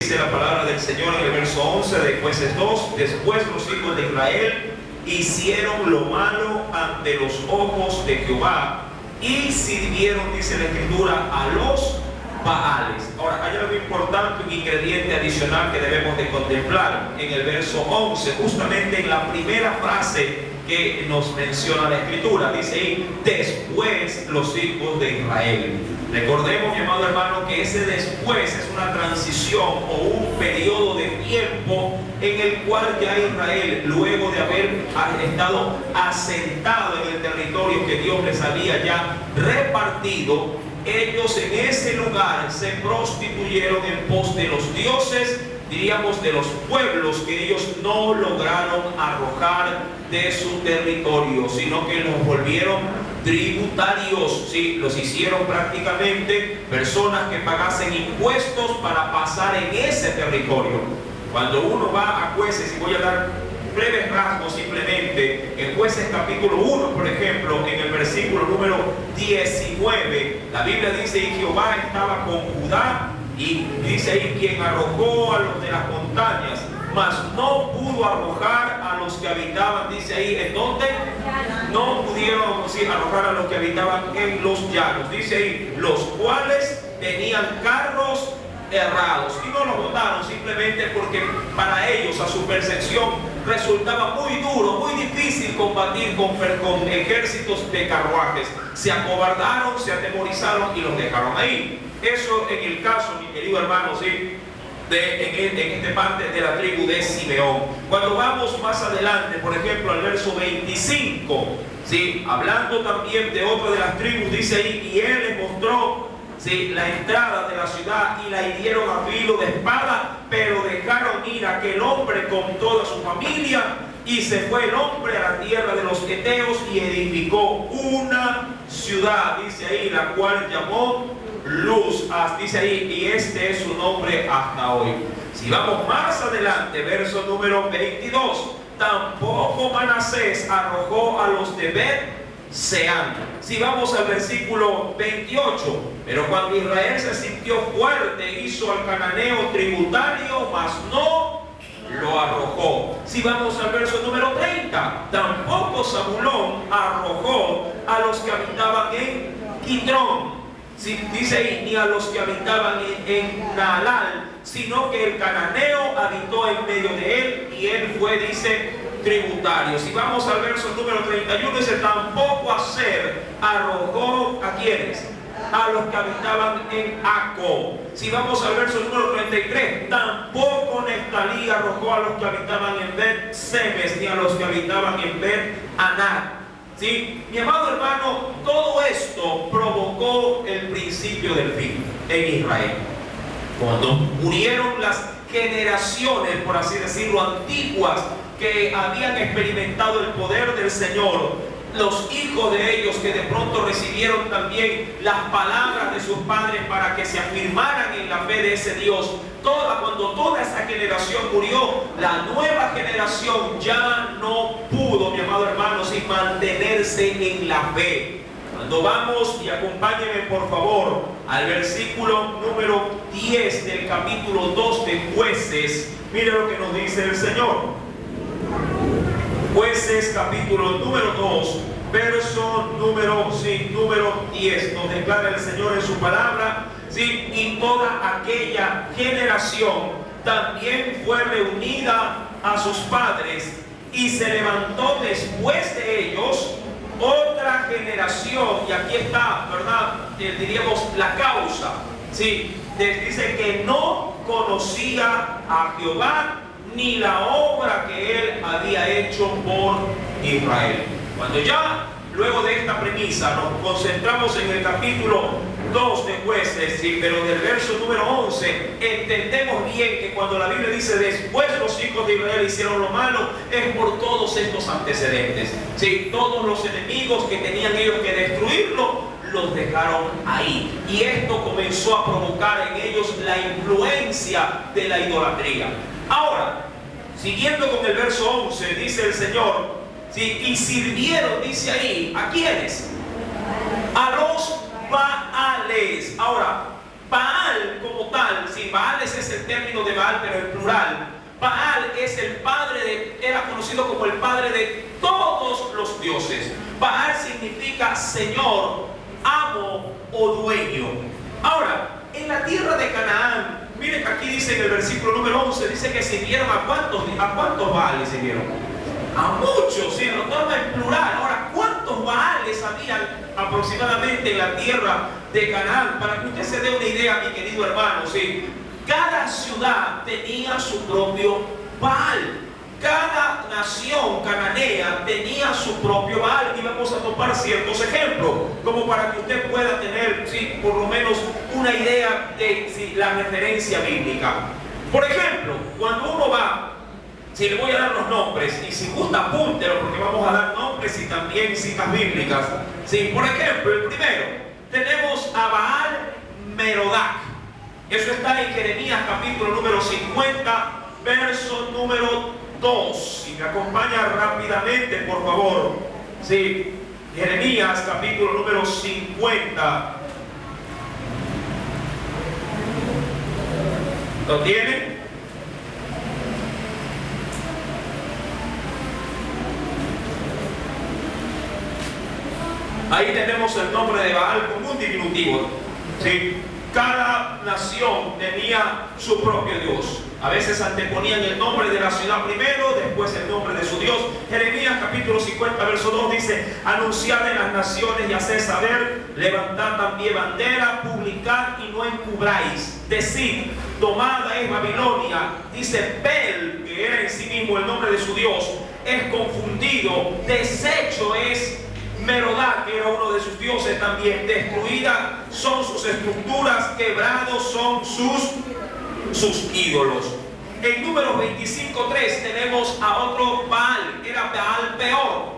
Dice la palabra del Señor en el verso 11 de Jueces 2: después los hijos de Israel hicieron lo malo ante los ojos de Jehová y sirvieron, dice la Escritura, a los Baales. Ahora, hay algo importante, un ingrediente adicional que debemos de contemplar en el verso 11, justamente en la primera frase que nos menciona la Escritura. Dice ahí: después los hijos de Israel. Recordemos, mi amado hermano, que ese después es una transición o un periodo de tiempo en el cual ya Israel, luego de haber estado asentado en el territorio que Dios les había ya repartido, ellos en ese lugar se prostituyeron en pos de los dioses, diríamos de los pueblos que ellos no lograron arrojar de su territorio, sino que los volvieron tributarios. Sí, los hicieron prácticamente personas que pagasen impuestos para pasar en ese territorio. Cuando uno va a Jueces, y voy a dar breves rasgos simplemente, en Jueces capítulo 1, por ejemplo, en el versículo número 19, la Biblia dice: y Jehová estaba con Judá, y dice ahí: quien arrojó a los de las montañas, mas no pudo arrojar a los que habitaban, dice ahí, ¿en dónde? No pudieron, sí, arrojar a los que habitaban en los llanos, dice ahí, los cuales tenían carros errados, y no los botaron simplemente porque para ellos, a su percepción, resultaba muy duro, muy difícil combatir con ejércitos de carruajes. Se acobardaron, se atemorizaron y los dejaron ahí. Eso en el caso, mi querido hermano, sí, en esta parte de la tribu de Simeón. Cuando vamos más adelante, por ejemplo, al verso 25, ¿sí?, hablando también de otra de las tribus, dice ahí: y él les mostró, ¿sí?, la entrada de la ciudad, y la hirieron a filo de espada, pero dejaron ir a aquel hombre con toda su familia, y se fue el hombre a la tierra de los heteos y edificó una ciudad, dice ahí, la cual llamó Luz, dice ahí, y este es su nombre hasta hoy. Si vamos más adelante, verso número 22, tampoco Manasés arrojó a los de Bet-Seán. Si vamos al versículo 28, pero cuando Israel se sintió fuerte, hizo al cananeo tributario, mas no lo arrojó. Si vamos al verso número 30, tampoco Zabulón arrojó a los que habitaban en Quitrón. Si, dice ahí, ni a los que habitaban en Naalal, sino que el cananeo habitó en medio de él, y él fue, dice, tributario. Si vamos al verso número 31, dice: tampoco Aser arrojó ¿a quiénes? A los que habitaban en Aco. Si vamos al verso número 33, tampoco Neftalí arrojó a los que habitaban en Bet-Semes, ni a los que habitaban en Bet-Anat. ¿Sí? Mi amado hermano, todo esto provocó el principio del fin en Israel. Cuando murieron las generaciones, por así decirlo, antiguas, que habían experimentado el poder del Señor, los hijos de ellos que de pronto recibieron también las palabras de sus padres para que se afirmaran en la fe de ese Dios, cuando toda esa generación murió, la nueva generación ya no pudo, mi amado hermano, sin mantenerse en la fe. Cuando vamos, y acompáñenme por favor al versículo número 10 del capítulo 2 de Jueces, mire lo que nos dice el Señor. Jueces capítulo número 2, verso número 10, nos declara el Señor en su palabra: ¿sí? Y toda aquella generación también fue reunida a sus padres, y se levantó después de ellos otra generación, y aquí está, ¿verdad?, diríamos la causa, ¿sí? Dice que no conocía a Jehová ni la obra que él había hecho por Israel. Cuando ya, luego de esta premisa, nos concentramos en el capítulo 2 de Jueces, ¿sí?, pero del verso número 11, entendemos bien que cuando la Biblia dice: después los hijos de Israel hicieron lo malo, es por todos estos antecedentes, ¿sí? Todos los enemigos que tenían ellos que destruirlo, los dejaron ahí, y esto comenzó a provocar en ellos la influencia de la idolatría. Ahora, siguiendo con el verso 11, dice el Señor, ¿sí?, y sirvieron, dice ahí, ¿a quiénes? A los Baales. Ahora, Baal como como tal, si Baal es el término de Baal, pero en plural, Baal es el padre era conocido como el padre de todos los dioses. Baal significa señor, amo o dueño. Ahora, en la tierra de Canaán, miren que aquí dice en el versículo número 11, dice que sirvieron a cuántos Baales sirvieron. A muchos, sí, lo toma en plural. Ahora, ¿cuántos Baales habían aproximadamente en la tierra de Canaán? Para que usted se dé una idea, mi querido hermano, sí. Cada ciudad tenía su propio Baal. Cada nación cananea tenía su propio Baal. Y vamos a tomar ciertos ejemplos, como para que usted pueda tener, sí, por lo menos una idea de sí, la referencia bíblica. Por ejemplo, cuando uno va, si le voy a dar los nombres, y si gusta apúntelo, porque vamos a dar nombres y también citas bíblicas. Sí, por ejemplo, el primero, tenemos a Baal Merodac. Eso está en Jeremías capítulo número 50, verso número 2. Si me acompaña rápidamente, por favor. Sí, Jeremías capítulo número 50. ¿Lo tiene? Ahí tenemos el nombre de Baal como un diminutivo. ¿Sí? Cada nación tenía su propio Dios. A veces anteponían el nombre de la ciudad primero, después el nombre de su Dios. Jeremías capítulo 50, verso 2 dice: anunciad en las naciones y haced saber, levantad también bandera, publicad y no encubráis. Decid, tomada es Babilonia. Dice Bel, que era en sí mismo el nombre de su Dios, es confundido. Deshecho es Merodac, que era uno de sus dioses también. Destruidas son sus estructuras, quebrados son sus ídolos. En Números 25:3 tenemos a otro Baal, era Baal Peor.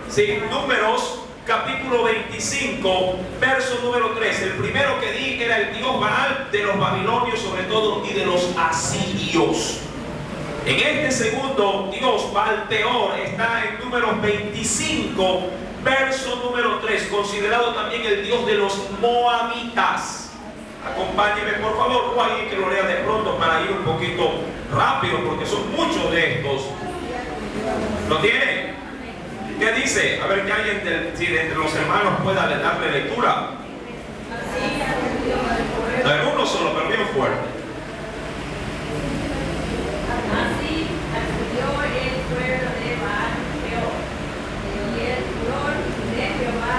Sí, Números capítulo 25, verso número 3. El primero que di era el dios Baal de los babilonios sobre todo y de los asirios. En este segundo dios, Baal Peor, está en Números 25, verso número 3, considerado también el dios de los moabitas. Acompáñenme por favor, o alguien que lo lea de pronto para ir un poquito rápido, porque son muchos de estos. ¿Lo tiene? ¿Qué dice? A ver que alguien si entre los hermanos pueda darle lectura. No es uno solo, pero bien fuerte. Así acudió el pueblo de Baal Peor, y el furor de Jehová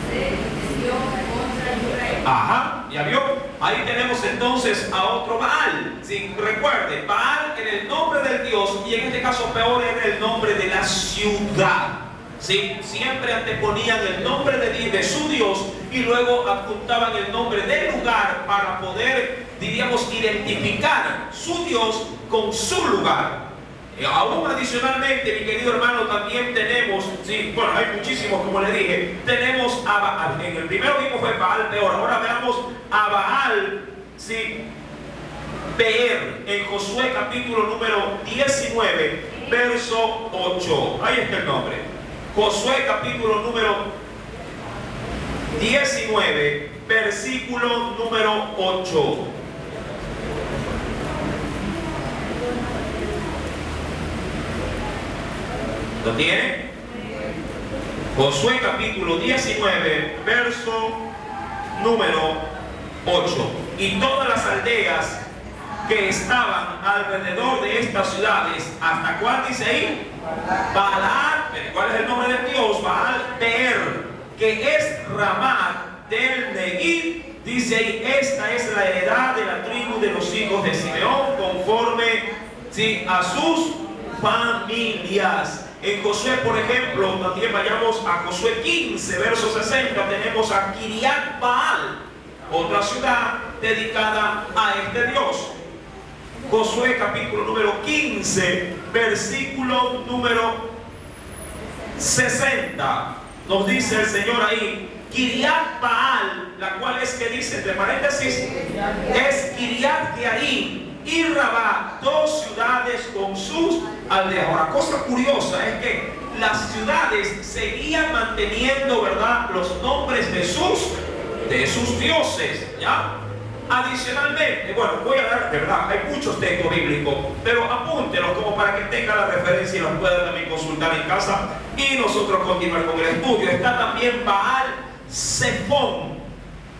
se encendió contra Israel. Ajá, ya vio. Ahí tenemos entonces a otro Baal. Si recuerde, Baal era el nombre del Dios y en este caso Peor era el nombre de la ciudad. ¿Sí? Siempre anteponían el nombre de su Dios y luego adjuntaban el nombre del lugar para poder, diríamos, identificar su Dios con su lugar. Aún adicionalmente, mi querido hermano, también tenemos, sí, bueno, hay muchísimos, como le dije, tenemos a Baal. En el primero vimos fue Baal Peor, ahora veamos a Baal, sí, Peor, en Josué capítulo número 19, verso 8. Ahí está el nombre. Josué capítulo número 19, versículo número 8. ¿Lo tiene? Josué capítulo 19, verso número 8. Y todas las aldeas que estaban alrededor de estas ciudades, ¿hasta cuál dice ahí? Baal, ¿cuál es el nombre de Dios? Baal Peor, que es Ramat del Neguib. Dice ahí: esta es la heredad de la tribu de los hijos de Simeón, conforme, sí, a sus familias. En Josué, por ejemplo, también vayamos a Josué 15, verso 60, tenemos a Kiriat Baal, otra ciudad dedicada a este Dios. Josué capítulo número 15, versículo número 60, nos dice el Señor ahí, Kiriat Baal, la cual es que dice, entre paréntesis, es Kiriat Jearim y Rabá, dos ciudades con sus aldeas. Ahora, cosa curiosa es que las ciudades seguían manteniendo, ¿verdad?, los nombres de sus dioses, ¿ya? Adicionalmente, bueno, voy a dar, de verdad, hay muchos textos bíblicos, pero apúntelos como para que tenga la referencia y los pueda también consultar en casa y nosotros continuar con el estudio. Está también Baal-Zephón.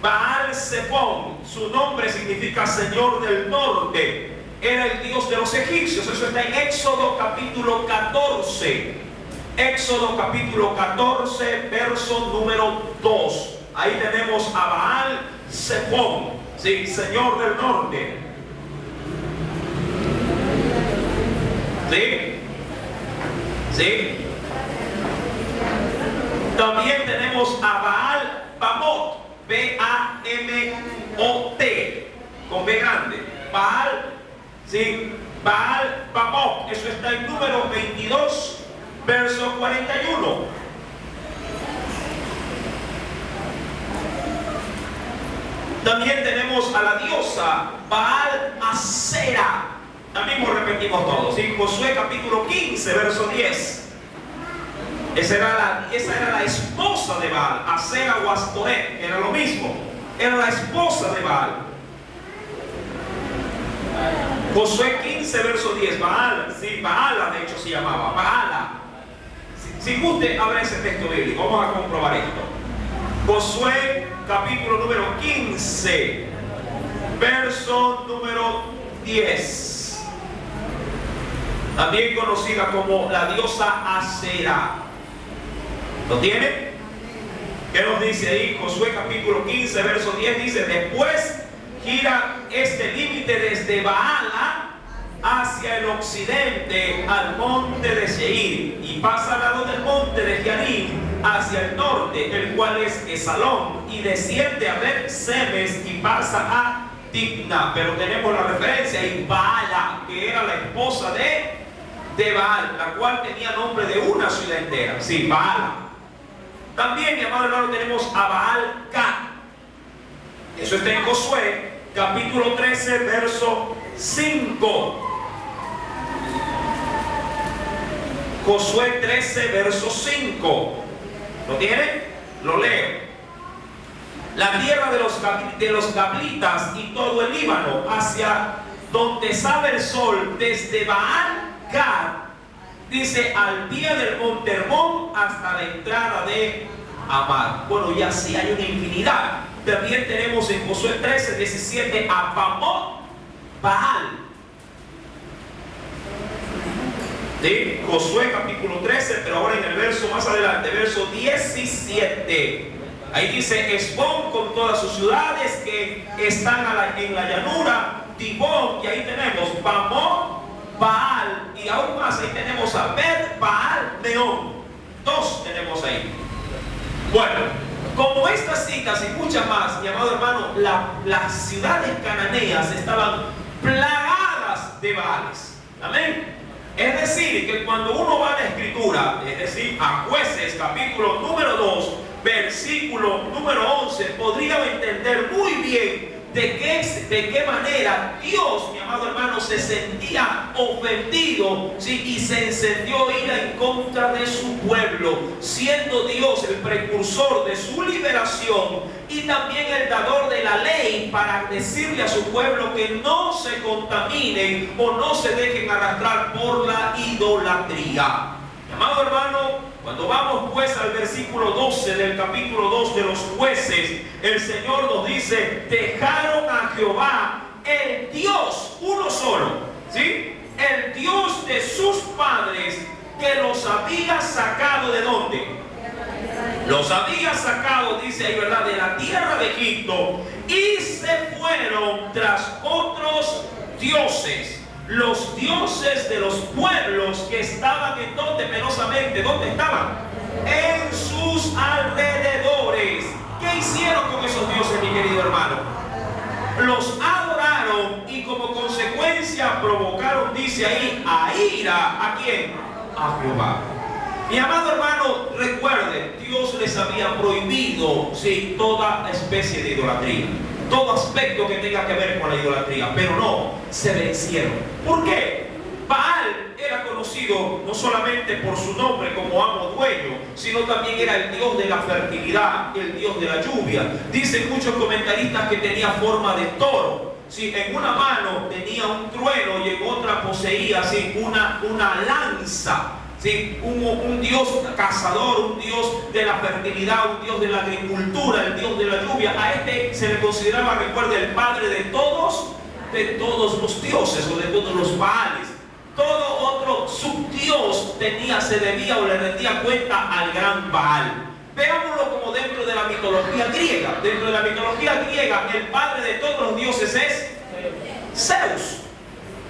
Baal-Zephón, su nombre significa Señor del Norte. Era el dios de los egipcios. Eso está en Éxodo capítulo 14. Éxodo capítulo 14, verso número 2. Ahí tenemos a Baal-Zephón, sí, Señor del Norte. ¿Sí? ¿Sí? También tenemos a Baal-Bamot, B-A-M-O-T, con B grande. Baal, ¿sí? Baal-Bamot, eso está en número 22, verso 41. También tenemos a la diosa Baal-Asera. También repetimos todos. ¿Sí? Josué capítulo 15, verso 10. Esa era la esposa de Baal. Asera o Astoret, era lo mismo. Era la esposa de Baal. Josué 15, verso 10. Baal, sí, Baala de hecho se llamaba. Baala. Si usted abre ese texto bíblico, vamos a comprobar esto. Josué capítulo número 15, verso número 10. También conocida como la diosa Asera. ¿Lo tiene? ¿Qué nos dice ahí? Josué capítulo 15, verso 10 dice: después gira este límite desde Baala hacia el occidente al monte de Seir y pasa al lado del monte de Jearim hacia el norte, el cual es Esalón, y desciende a Bet-Semes y pasa a Timna. Pero tenemos la referencia y Baala, que era la esposa de Baal, la cual tenía nombre de una ciudad entera. Sí, Baala. También, mi amado hermano, tenemos a Baal-Gad. Eso está en Josué capítulo 13, verso 5. Josué 13, verso 5. ¿Lo tiene? Lo leo. La tierra de los Gablitas y todo el Líbano, hacia donde sale el sol, desde Baal-Gad, dice, al pie del monte Hermón hasta la entrada de Amad. Bueno, y así hay una infinidad. También tenemos en Josué 13, 17 a Bamot Baal. De Josué capítulo 13, pero ahora en el verso más adelante, verso 17. Ahí dice: Esbón con todas sus ciudades que están en la llanura, Dibón, y ahí tenemos Bamot Baal, y aún más ahí tenemos a Bet Baal Meón. Dos tenemos ahí. Bueno, como estas citas y muchas más, mi amado hermano, las ciudades cananeas estaban plagadas de Baales. Amén. Es decir, que cuando uno va a la escritura, es decir, a Jueces capítulo número 2, versículo número 11, podríamos entender muy bien de qué manera Dios, mi amado hermano, se sentía ofendido, ¿sí? Y se encendió ira en contra de su pueblo, siendo Dios el precursor de su liberación y también el dador de la ley, para decirle a su pueblo que no se contaminen o no se dejen arrastrar por la idolatría. Mi amado hermano, cuando vamos pues al versículo 12 del capítulo 2 de los Jueces, el Señor nos dice: dejaron a Jehová, el Dios, uno solo, ¿sí? El Dios de sus padres, que los había sacado ¿de dónde? Los había sacado, dice ahí, ¿verdad?, de la tierra de Egipto, y se fueron tras otros dioses. Los dioses de los pueblos que estaban en donde penosamente, ¿dónde estaban? En sus alrededores. ¿Qué hicieron con esos dioses, mi querido hermano? Los adoraron y como consecuencia provocaron, dice ahí, a ira. ¿A quién? A Jehová. Mi amado hermano, recuerde, Dios les había prohibido, sí, toda especie de idolatría, todo aspecto que tenga que ver con la idolatría, pero no, se vencieron. ¿Por qué? Baal era conocido conocido no solamente por su nombre como amo dueño, sino también era el Dios de la fertilidad, el Dios de la lluvia. Dicen muchos comentaristas que tenía forma de toro. Sí, en una mano tenía un trueno y en otra poseía una lanza. Sí, un Dios cazador, un Dios de la fertilidad, un Dios de la agricultura, el Dios de la lluvia. A este se le consideraba, recuerda, el padre de todos los dioses o de todos los baales. Todo otro subdios se debía o le rendía cuenta al gran Baal. Veámoslo como dentro de la mitología griega. Dentro de la mitología griega, el padre de todos los dioses es Zeus.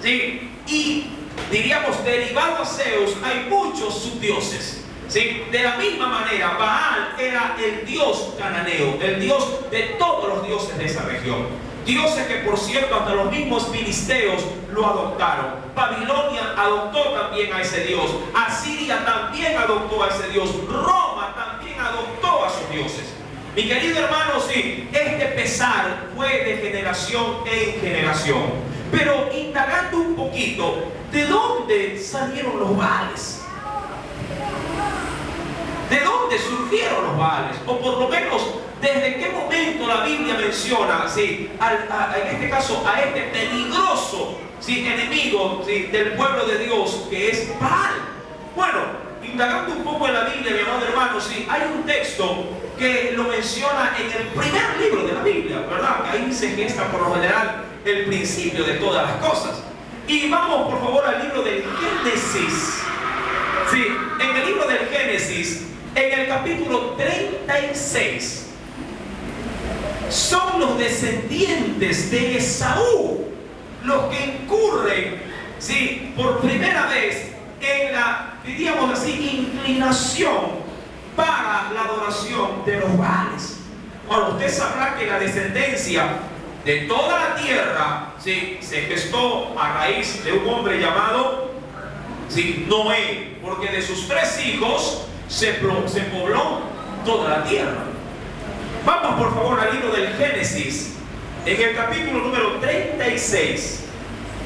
¿Sí? Y diríamos, derivado a Zeus, hay muchos subdioses. ¿Sí? De la misma manera, Baal era el dios cananeo, el dios de todos los dioses de esa región. Dioses que, por cierto, hasta los mismos filisteos lo adoptaron. Babilonia adoptó también a ese dios. Asiria también adoptó a ese dios. Roma también adoptó a sus dioses. Mi querido hermano, sí, este pesar fue de generación en generación. Pero indagando un poquito, ¿de dónde salieron los Baales? ¿De dónde surgieron los Baales? O por lo menos, ¿desde qué momento la Biblia menciona, sí, en este caso, a este peligroso, sí, enemigo, sí, del pueblo de Dios, que es Baal? Bueno, indagando un poco en la Biblia, mi amado hermano, sí, hay un texto que lo menciona en el primer libro de la Biblia, ¿verdad? Ahí dice que está por lo general el principio de todas las cosas. Y vamos, por favor, al libro del Génesis. Sí, en el libro del Génesis, en el capítulo 36, son los descendientes de Esaú los que incurren, sí, por primera vez en la, diríamos así, inclinación para la adoración de los Baales. Ahora, usted sabrá que la descendencia de toda la tierra, sí, se gestó a raíz de un hombre llamado, sí, Noé, porque de sus 3 hijos se pobló toda la tierra. Vamos por favor al libro del Génesis, en el capítulo número 36.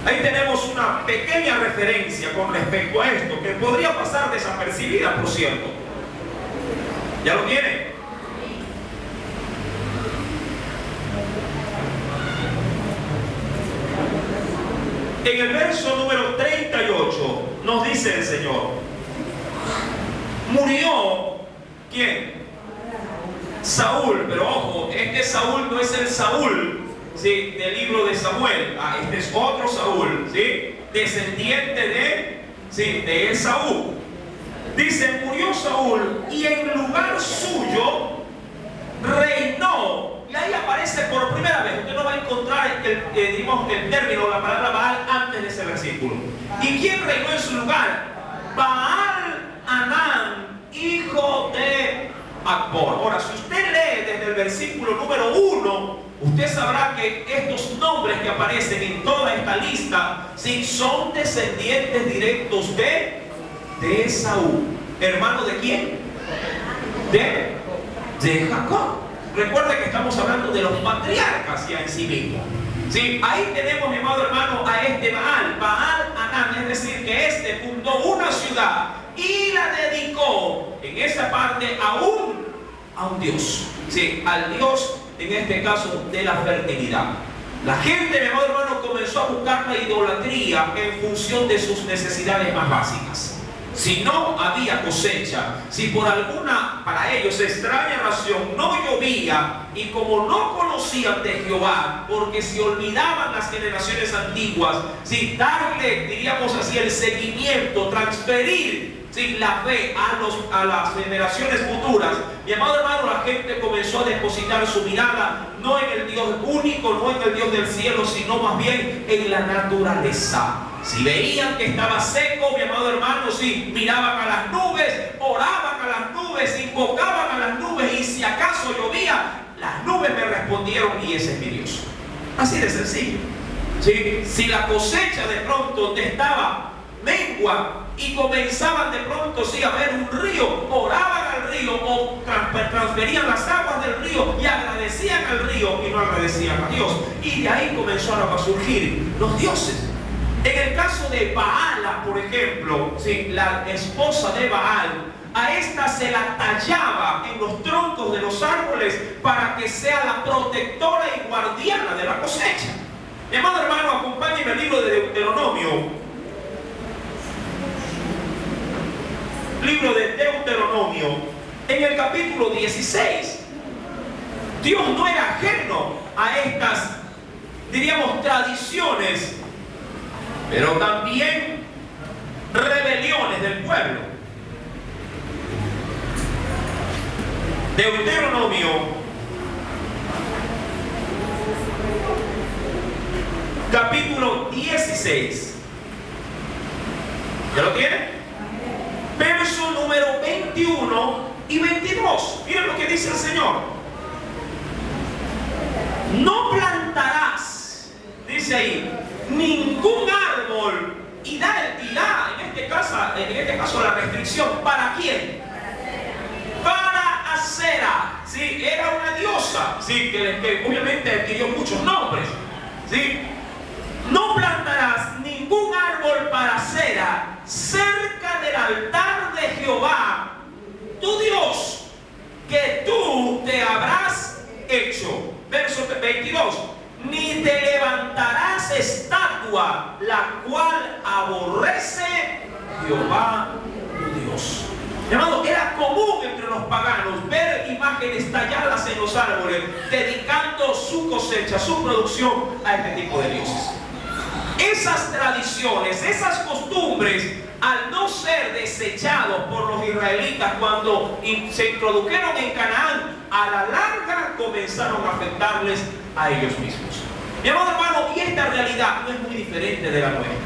Ahí tenemos una pequeña referencia con respecto a esto, que podría pasar desapercibida, por cierto. ¿Ya lo tiene? En el verso número 38 nos dice el Señor: murió, ¿quién? Saúl, pero ojo, este Saúl no es el Saúl, ¿sí?, del libro de Samuel. Este es otro Saúl, ¿sí?, descendiente de Esaú. Dice, murió Saúl y en lugar suyo reinó. Y ahí aparece por primera vez. Usted no va a encontrar el término, la palabra Baal antes de ese versículo. ¿Y quién reinó en su lugar? Baal-Hanán, hijo de Acbor. Ahora, si usted lee desde el versículo número 1, usted sabrá que estos nombres que aparecen en toda esta lista, sí, son descendientes directos de Esaú. ¿Hermano de quién? De Jacob. Recuerda que estamos hablando de los patriarcas ya en sí mismo. ¿Sí? Ahí tenemos, mi amado hermano, a este Baal-Hanán, es decir, que este fundó una ciudad y la dedicó en esa parte a un Dios. ¿Sí? Al Dios, en este caso, de la fertilidad. La gente, mi amado hermano, comenzó a buscar la idolatría en función de sus necesidades más básicas. Si no había cosecha, si por alguna, para ellos, extraña razón no llovía, y como no conocían de Jehová, porque se olvidaban las generaciones antiguas, si darle, diríamos así, el seguimiento, transferir, ¿sí?, la fe a las generaciones futuras, mi amado hermano, la gente comenzó a depositar su mirada no en el Dios único, no en el Dios del cielo, sino más bien en la naturaleza. Si veían que estaba seco, mi amado hermano, sí, miraban a las nubes, oraban a las nubes, invocaban a las nubes, y si acaso llovía, las nubes me respondieron y ese es mi Dios. Así de sencillo. ¿Sí? Si la cosecha de pronto estaba mengua y comenzaban de pronto, sí, a ver un río, oraban al río o transferían las aguas del río y agradecían al río y no agradecían a Dios. Y de ahí comenzaron a surgir los dioses. En el caso caso de Baala, por ejemplo, ¿sí? La esposa de Baal, a esta se la tallaba en los troncos de los árboles para que sea la protectora y guardiana de la cosecha. Mi amado hermano, acompáñenme al libro de Deuteronomio. Libro de Deuteronomio, en el capítulo 16. Dios no era ajeno a estas, diríamos, tradiciones, pero también rebeliones del pueblo. Deuteronomio, capítulo 16. ¿Ya lo tiene? Verso número 21 y 22. Miren lo que dice el Señor. No plantarás, dice ahí, ningún árbol y da en este caso la restricción. ¿Para quién? Para Acera. ¿Sí? Era una diosa, ¿sí? que obviamente adquirió muchos nombres, ¿sí? No plantarás ningún árbol para Acera cerca del altar de Jehová, tu Dios, que tú te habrás hecho. Verso 22. Ni te levantarás estatua, la cual aborrece Jehová, tu Dios. Hermano, era común entre los paganos ver imágenes talladas en los árboles, dedicando su cosecha, su producción a este tipo de dioses. Esas tradiciones, esas costumbres, al no ser desechados por los israelitas cuando se introdujeron en Canaán, a la larga comenzaron a afectarles a ellos mismos. Mi amado hermano, y esta realidad no es muy diferente de la nuestra.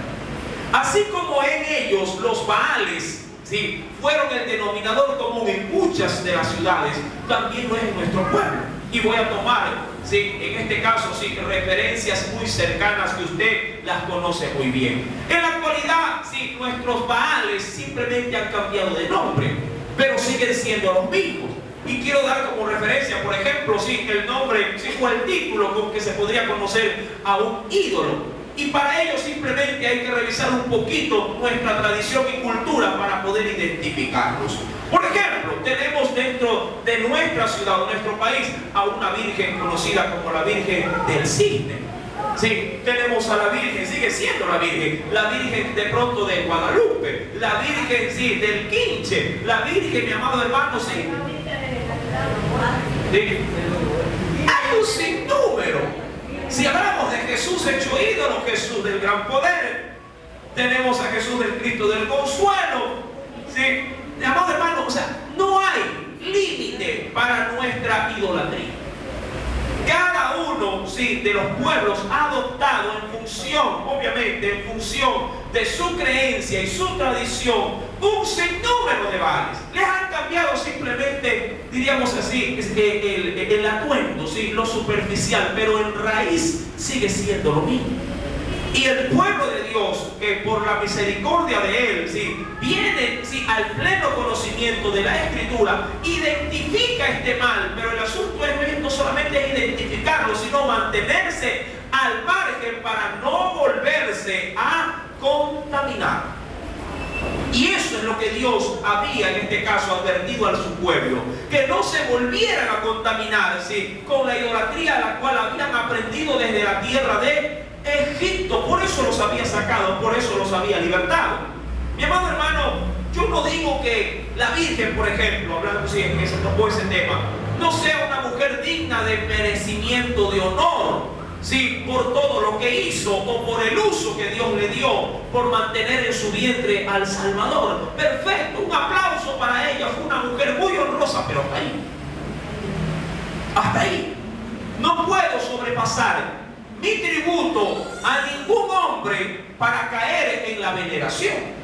Así como en ellos los Baales, ¿sí?, fueron el denominador común en muchas de las ciudades, también lo es en nuestro pueblo. Y voy a tomar, ¿sí?, en este caso, ¿sí?, referencias muy cercanas que usted las conoce muy bien. En la actualidad, ¿sí?, nuestros Baales simplemente han cambiado de nombre, pero siguen siendo los mismos. Y quiero dar como referencia, por ejemplo, ¿sí?, el nombre, ¿sí?, o el título con que se podría conocer a un ídolo. Y para ello simplemente hay que revisar un poquito nuestra tradición y cultura para poder identificarlos. Por ejemplo, tenemos dentro de nuestra ciudad o nuestro país a una virgen conocida como la Virgen del Cisne. Sí, tenemos a la Virgen, sigue siendo la Virgen de pronto de Guadalupe, la Virgen, sí, del Quinche, la Virgen, mi amado hermano, sí. Hay un sinnúmero. Si hablamos de Jesús hecho ídolo, Jesús del gran poder, tenemos a Jesús del Cristo del consuelo, ¿sí? Mi amado hermano, o sea, no hay límite para nuestra idolatría. Cada uno, sí, de los pueblos ha adoptado en función, obviamente, en función de su creencia y su tradición, un sinnúmero de baales. Les han cambiado simplemente, diríamos así, el atuendo, ¿sí?, lo superficial, pero en raíz sigue siendo lo mismo. Y el pueblo de Dios, que por la misericordia de Él, ¿sí?, viene, ¿sí?, al pleno conocimiento de la Escritura, identifica este mal, pero el asunto es no solamente identificarlo, sino mantenerse al margen para no volverse a contaminar. Y eso es lo que Dios había en este caso advertido a su pueblo, que no se volvieran a contaminar, ¿sí?, con la idolatría a la cual habían aprendido desde la tierra de Egipto. Por eso los había sacado, por eso los había libertado. Mi amado hermano, yo no digo que la Virgen, por ejemplo, hablando así, que se tocó ese tema, no sea una mujer digna de merecimiento de honor, sí, por todo lo que hizo o por el uso que Dios le dio por mantener en su vientre al Salvador. Perfecto, un aplauso para ella. Fue una mujer muy honrosa, pero hasta ahí. Hasta ahí. No puedo sobrepasar mi tributo a ningún hombre para caer en la veneración.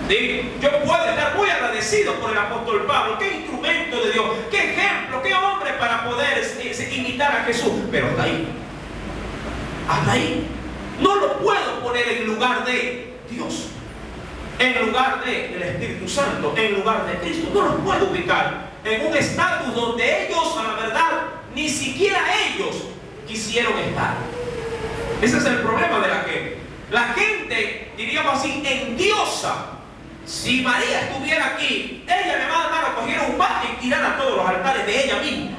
¿Sí? Yo puedo estar muy agradecido por el apóstol Pablo. Qué instrumento de Dios, qué ejemplo, qué hombre para poder imitar a Jesús. Pero hasta ahí. Hasta ahí. No lo puedo poner en lugar de Dios, en lugar del Espíritu Santo, en lugar de Cristo. No los puedo ubicar en un estatus donde ellos, a la verdad, ni siquiera ellos quisieron estar. Ese es el problema de la gente. La gente, diríamos así, endiosa. Si María estuviera aquí, ella, mi amado hermano, cogiera un bate y tirara a todos los altares de ella misma.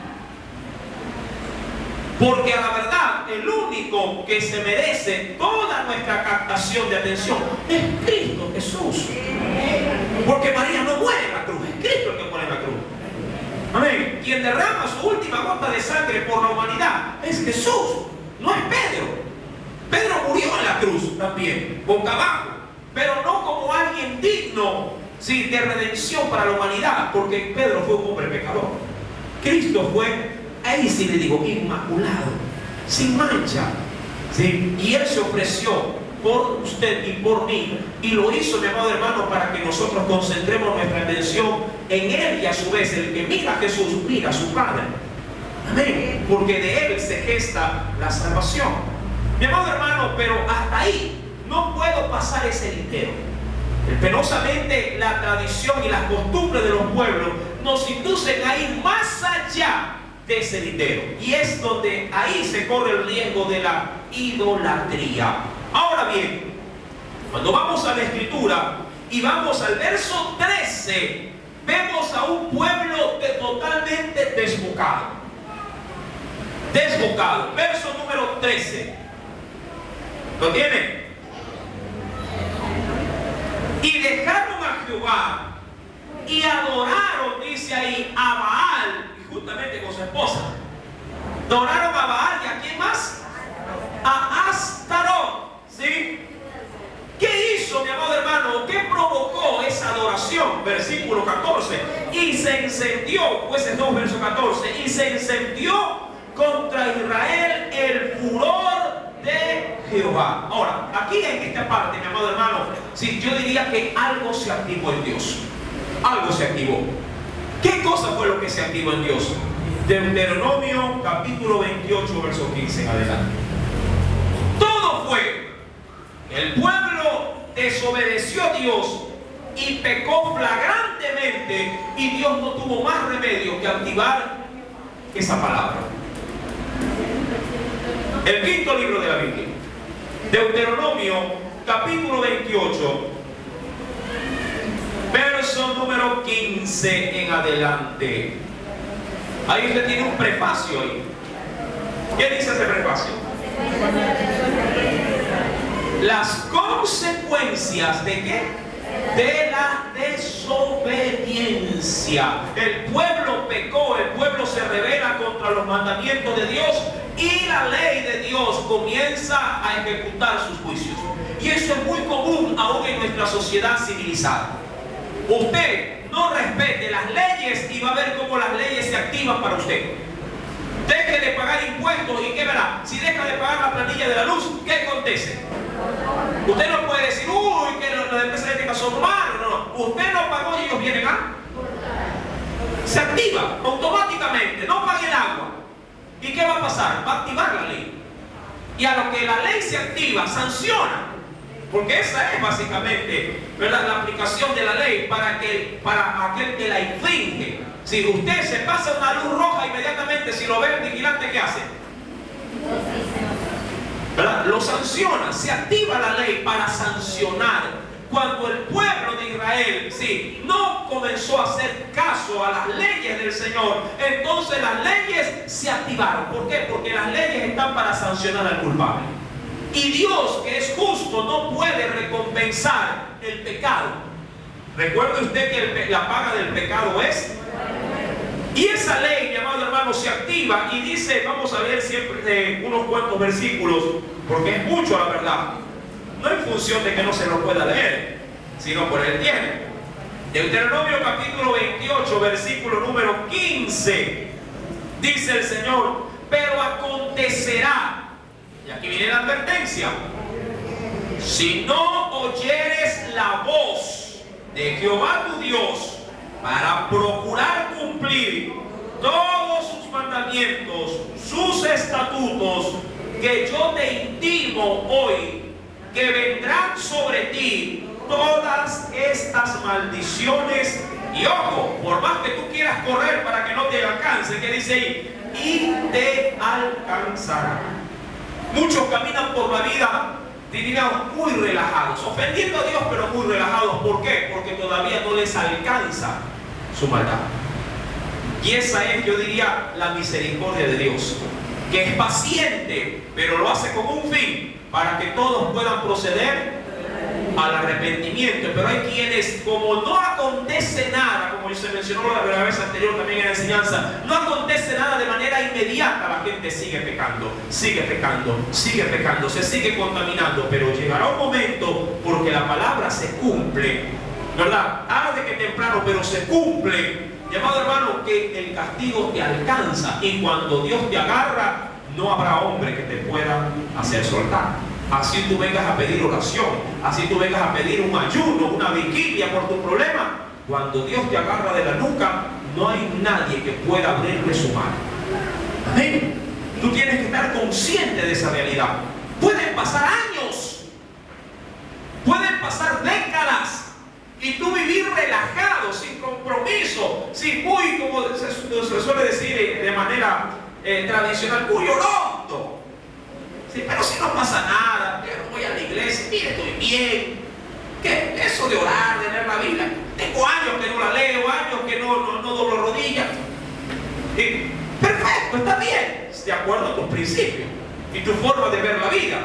Porque a la verdad, el único que se merece toda nuestra captación de atención es Cristo Jesús. Porque María no muere en la cruz, es Cristo el que muere en la cruz. Amén. Quien derrama su última gota de sangre por la humanidad es Jesús, no es Pedro. Pedro murió en la cruz también, boca abajo, pero no como alguien digno, sí, de redención para la humanidad, porque Pedro fue un hombre pecador. Cristo fue, ahí sí le digo, inmaculado, sin mancha, ¿sí? Y Él se ofreció por usted y por mí, y lo hizo, mi amado hermano, para que nosotros concentremos nuestra atención en Él, y a su vez el que mira a Jesús mira a su Padre. Amén. Porque de Él se gesta la salvación. Mi amado hermano, pero hasta ahí no puedo pasar ese lindero. Penosamente la tradición y las costumbres de los pueblos nos inducen a ir más allá de ese lindero, y es donde ahí se corre el riesgo de la idolatría. Ahora bien, cuando vamos a la Escritura y vamos al verso 13, vemos a un pueblo totalmente desbocado. Desbocado. Verso número 13. ¿Lo tienen? Y dejaron a Jehová y adoraron, dice ahí, a Baal, y justamente con su esposa. Adoraron a Baal, ¿y a quién más? A Astarot. ¿Sí? ¿Qué hizo, mi amado hermano? ¿Qué provocó esa adoración? Versículo 14. Y se encendió, Jueces 2, verso 14. Y se encendió contra Israel el furor de Jehová. Ahora, aquí en esta parte, mi amado hermano, sí, yo diría que algo se activó en Dios. Algo se activó. ¿Qué cosa fue lo que se activó en Dios? Deuteronomio capítulo 28, verso 15. Adelante. Todo fue: el pueblo desobedeció a Dios y pecó flagrantemente, y Dios no tuvo más remedio que activar esa palabra. El quinto libro de la Biblia, Deuteronomio capítulo 28, verso número 15 en adelante. Ahí usted tiene un prefacio ahí. ¿Qué dice ese prefacio? Las consecuencias de ¿qué? De la desobediencia. El pueblo pecó, el pueblo se rebela contra los mandamientos de Dios, y la ley de Dios comienza a ejecutar sus juicios. Y eso es muy común aún en nuestra sociedad civilizada. Usted no respete las leyes y va a ver cómo las leyes se activan para usted. Deje de pagar impuestos y ¿qué verá? Si deja de pagar la planilla de la luz, ¿qué acontece? Usted no puede decir, uy, que las empresas eléctricas son malas. No, usted no pagó y ellos vienen a... Se activa automáticamente. No pague el agua. ¿Y qué va a pasar? Va a activar la ley. Y a lo que la ley se activa, sanciona. Porque esa es básicamente, ¿verdad?, la aplicación de la ley para aquel que la infringe. Si usted se pasa una luz roja, inmediatamente, si lo ve el vigilante, ¿qué hace? ¿Verdad? Lo sanciona. Se activa la ley para sancionar. Cuando el pueblo de Israel, sí, no comenzó a hacer caso a las leyes del Señor, entonces las leyes se activaron. ¿Por qué? Porque las leyes están para sancionar al culpable. Y Dios, que es justo, no puede recompensar el pecado. Recuerde usted que la paga del pecado es... Y esa ley, mi amado hermano, se activa y dice, vamos a ver siempre unos cuantos versículos, porque es mucho la verdad. No en función de que no se lo pueda leer, sino por el tiempo. Deuteronomio capítulo 28, versículo número 15. Dice el Señor: pero acontecerá, y aquí viene la advertencia, si no oyeres la voz de Jehová tu Dios para procurar cumplir todos sus mandamientos, sus estatutos, que yo te intimo hoy, que vendrán sobre ti todas estas maldiciones. Y ojo, por más que tú quieras correr para que no te alcance, que dice ahí, y te alcanzará. Muchos caminan por la vida digamos, muy relajados, ofendiendo a Dios, pero muy relajados. ¿Por qué? Porque todavía no les alcanza su maldad. Y esa es, yo diría, la misericordia de Dios, que es paciente, pero lo hace con un fin, para que todos puedan proceder al arrepentimiento. Pero hay quienes, como no acontece nada, como se mencionó la vez anterior también en la enseñanza, no acontece nada de manera inmediata, la gente sigue pecando, sigue pecando, sigue pecando, se sigue contaminando. Pero llegará un momento, porque la palabra se cumple, ¿verdad? Tarde que temprano, pero se cumple, llamado hermano, que el castigo te alcanza, y cuando Dios te agarra, no habrá hombre que te pueda hacer soltar. Así tú vengas a pedir oración, así tú vengas a pedir un ayuno, una vigilia por tu problema, cuando Dios te agarra de la nuca, no hay nadie que pueda abrirle su mano. Amén. Tú tienes que estar consciente de esa realidad. Pueden pasar años, pueden pasar décadas, y tú vivir relajado, sin compromiso, sin muy, como se suele decir de manera tradicional, muy honesto. Sí, pero si no pasa nada, yo no voy a la iglesia, mire, estoy bien. ¿Qué? Eso de orar, de leer la Biblia. Tengo años que no la leo, años que no doblo rodillas. Perfecto, está bien, de acuerdo a tus principios y tu forma de ver la vida.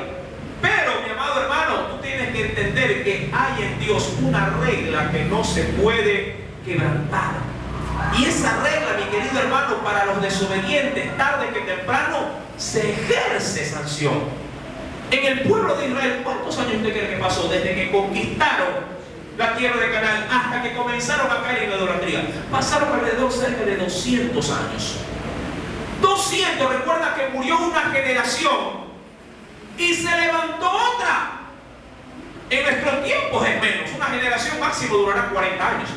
Pero, mi amado hermano, tú tienes que entender que hay en Dios una regla que no se puede quebrantar. Y esa regla, mi querido hermano, para los desobedientes, tarde que temprano, se ejerce sanción. En el pueblo de Israel, ¿cuántos años usted cree que pasó desde que conquistaron la tierra de Canaán hasta que comenzaron a caer en la idolatría? Pasaron alrededor cerca de 200 años. 200, recuerda que murió una generación y se levantó otra. En nuestros tiempos es menos, una generación máximo durará 40 años.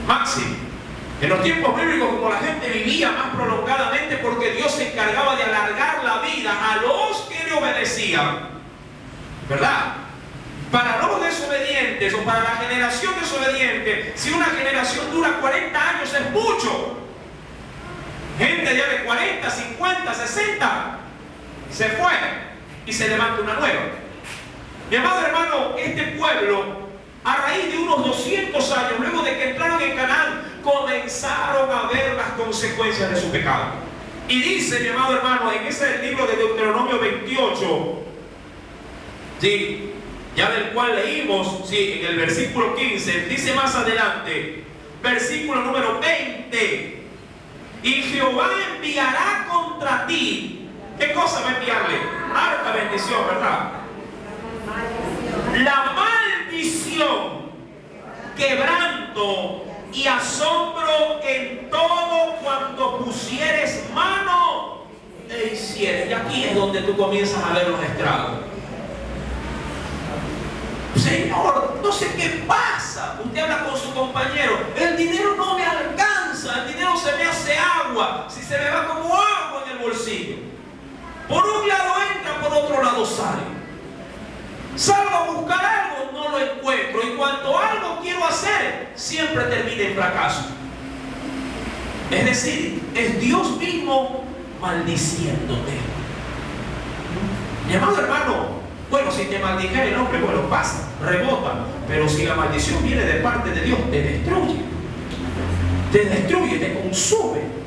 Máximo. En los tiempos bíblicos, como la gente vivía más prolongadamente, porque Dios se encargaba de alargar la vida a los que le obedecían, ¿verdad? Para los desobedientes, o para la generación desobediente, si una generación dura 40 años es mucho. Gente ya de 40, 50, 60 se fue y se levanta una nueva. Mi amado hermano, este pueblo, a raíz de unos 200 años, luego de que entraron en Canaán, comenzaron a ver las consecuencias de su pecado. Y dice, mi amado hermano, en ese libro de Deuteronomio 28, ¿sí?, ya del cual leímos, ¿sí?, en el versículo 15, dice más adelante, versículo número 20, y Jehová enviará contra ti. ¿Qué cosa va a enviarle? Harta bendición, ¿verdad? La maldición, quebranto y asombro en todo cuanto pusieres mano e hicieres. Y aquí es donde tú comienzas a ver los estragos. Señor, no sé qué pasa. Usted habla con su compañero, el dinero no me alcanza, el dinero se me hace agua, si se me va como agua en el bolsillo. Por un lado entra, por otro lado sale. Salgo a buscar algo, no lo encuentro, y cuando algo quiero hacer, siempre termina en fracaso. Es decir, es Dios mismo maldiciéndote. Mi amado hermano, bueno, si te maldijera el hombre, bueno, pasa, rebota. Pero si la maldición viene de parte de Dios, te destruye, te consume.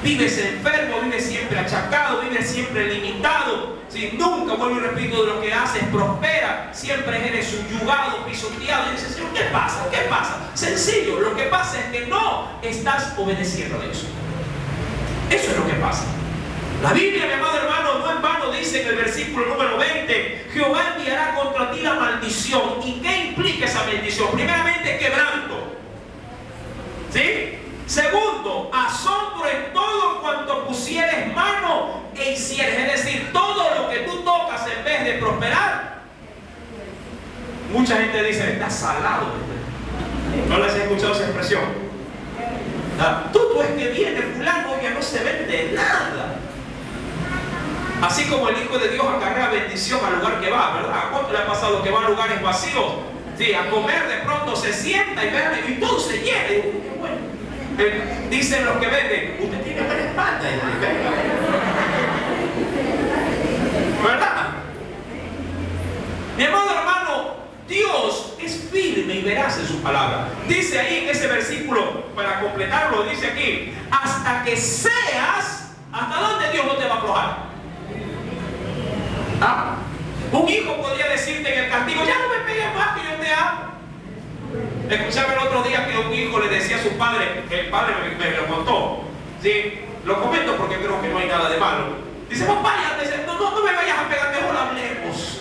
Vives enfermo, vives siempre achacado, vives siempre limitado. Si nunca, vuelvo y repito, de lo que haces prospera, siempre eres subyugado, pisoteado. Y dices, Señor, ¿qué pasa? ¿Qué pasa? Sencillo, lo que pasa es que no estás obedeciendo a Dios. Eso es lo que pasa. La Biblia, mi amado hermano, no en vano dice en el versículo número 20, Jehová enviará contra ti la maldición. ¿Y qué implica esa maldición? Primeramente, quebranto. ¿Sí? Segundo, asombro en todo cuanto pusieres mano e hicieres. Es decir, todo lo que tú tocas en vez de prosperar. Mucha gente dice, está salado. ¿No les he escuchado esa expresión? Tú es que viene fulano que no se vende nada. Así como el Hijo de Dios acarrea bendición al lugar que va, ¿verdad? ¿A cuánto le ha pasado que va a lugares vacíos? Sí, a comer, de pronto se sienta y todo se llena. Y, bueno, dicen los que venden, usted tiene buena espalda, ¿verdad? Mi amado hermano, Dios es firme y veraz en su palabra. Dice ahí en ese versículo, para completarlo, dice aquí, hasta que seas, ¿hasta dónde Dios no te va a aflojar? ¿Ah? Un hijo podría decirte en el castigo, ya no me pegues más que yo te amo. Escuchaba el otro día que un hijo le decía a su padre, el padre me lo contó, ¿sí? Lo comento porque creo que no hay nada de malo. Dice, papá, ya no me vayas a pegar, mejor hablemos.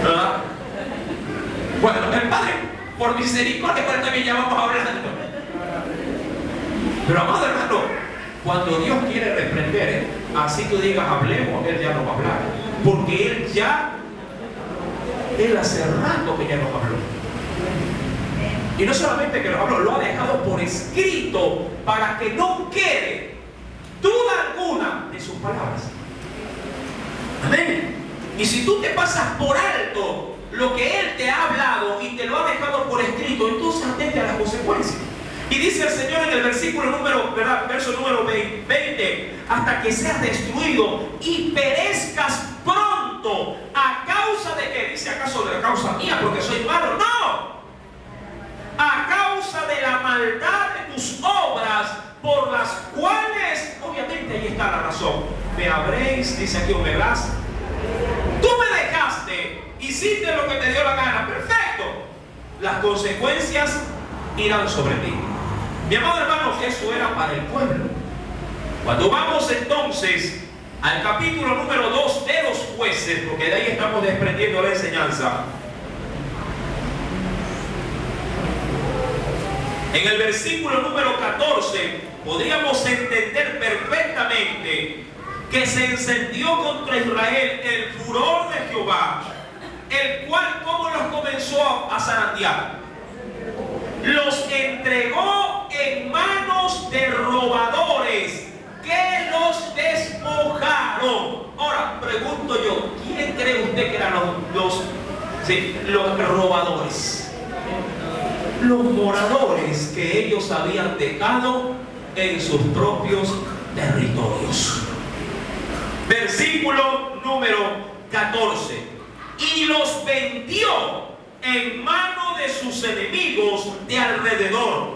¿Verdad? Bueno, el padre, por misericordia, pero también ya vamos hablando. Pero amado hermano, cuando Dios quiere reprender, así tú digas hablemos, Él ya no va a hablar. Porque Él hace rato que ya nos habló. Y no solamente que nos habló, lo ha dejado por escrito para que no quede duda alguna de sus palabras. Amén. Y si tú te pasas por alto lo que Él te ha hablado y te lo ha dejado por escrito, entonces atente a las consecuencias. Y dice el Señor en el versículo verso número 20, hasta que seas destruido y perezcas pronto. ¿A causa de qué? Dice, ¿acaso de la causa mía porque soy malo? No. A causa de la maldad de tus obras, por las cuales, obviamente ahí está la razón. Me habréis, dice aquí, o me verás. Tú me dejaste, hiciste lo que te dio la gana, perfecto. Las consecuencias irán sobre ti. Mi amado hermano, eso era para el pueblo. Cuando vamos entonces al capítulo número 2 de los jueces, porque de ahí estamos desprendiendo la enseñanza. En el versículo número 14 podríamos entender perfectamente que se encendió contra Israel el furor de Jehová, el cual, ¿cómo los comenzó a zarandear? Los entregó en manos de robadores que los despojaron. Ahora, pregunto yo, ¿quién cree usted que eran los robadores? Los moradores que ellos habían dejado en sus propios territorios. Versículo número 14. Y los vendió en mano de sus enemigos de alrededor.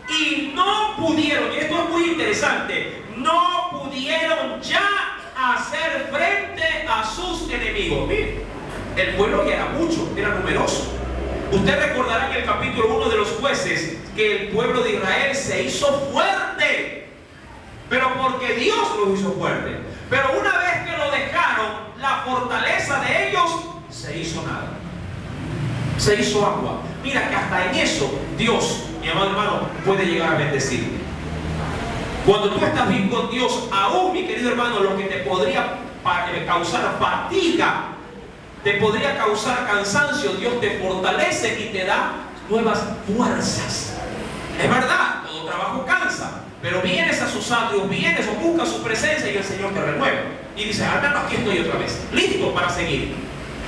Y no pudieron, y esto es muy interesante, no pudieron ya hacer frente a sus enemigos. Miren, el pueblo ya era mucho, era numeroso. Usted recordará en el capítulo 1 de los jueces que el pueblo de Israel se hizo fuerte, pero porque Dios lo hizo fuerte. Pero una vez que lo dejaron, la fortaleza de ellos se hizo nada. Se hizo agua. Mira que hasta en eso Dios, mi amado hermano, puede llegar a bendecir. Cuando tú estás bien con Dios, aún, mi querido hermano, lo que te podría causar fatiga, te podría causar cansancio, Dios te fortalece y te da nuevas fuerzas. Es verdad, todo trabajo cansa, pero vienes a sus atrios, vienes o buscas su presencia y el Señor te renueva. Y dices, al menos aquí estoy otra vez, listo para seguir.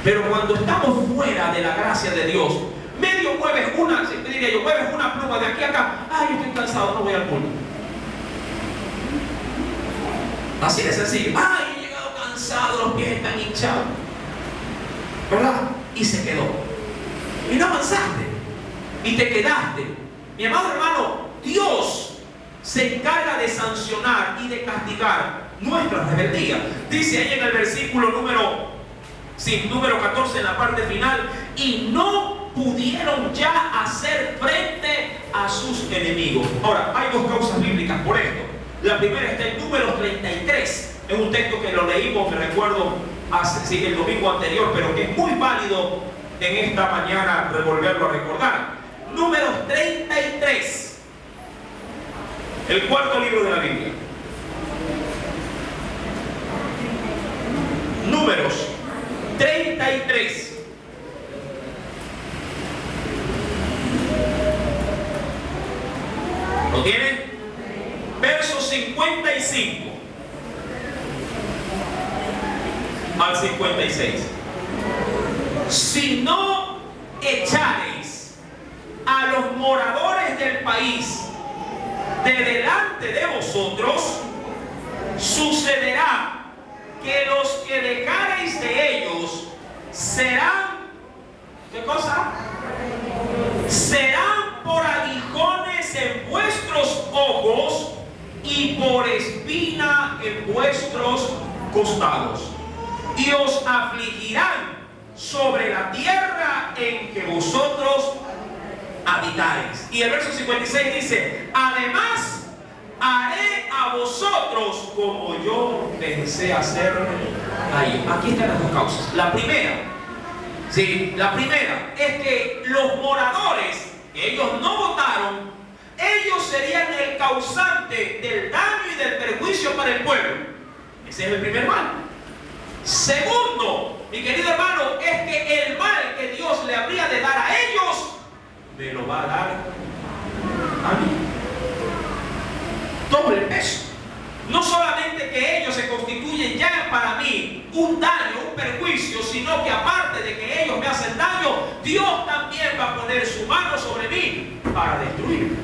Pero cuando estamos fuera de la gracia de Dios, medio mueves una pluma de aquí a acá, ay, estoy cansado, no voy al culto. Así de sencillo. Ay, he llegado cansado, los pies están hinchados, ¿verdad? Y se quedó. Y no avanzaste. Y te quedaste. Mi amado hermano, Dios se encarga de sancionar y de castigar nuestra rebeldía. Dice ahí en el versículo número 14, en la parte final, y no pudieron ya hacer frente a sus enemigos. Ahora, hay dos causas bíblicas por esto. La primera está en Números 33. Es un texto que lo leímos, me recuerdo, el domingo anterior, pero que es muy válido en esta mañana volverlo a recordar. Números 33, el cuarto libro de la Biblia. Números 33. ¿Lo tienen? Verso 55 al 56. Si no echareis a los moradores del país de delante de vosotros, sucederá que los que dejareis de ellos serán, ¿qué cosa? Serán por aguijones en vuestros ojos y por espina en vuestros costados, y os afligirán sobre la tierra en que vosotros habitáis. Y el verso 56 dice: además haré a vosotros como yo pensé hacer a ellos. Aquí están las dos causas. La primera, sí, la primera es que los moradores, ellos no votaron, ellos serían el causante del daño y del perjuicio para el pueblo. Ese es el primer mal. Segundo, mi querido hermano, es que el mal que Dios le habría de dar a ellos, me lo va a dar a mí. Doble peso. No solamente que ellos se constituyen ya para mí un daño, un perjuicio, sino que aparte de que ellos me hacen daño, Dios también va a poner su mano sobre mí para destruirme.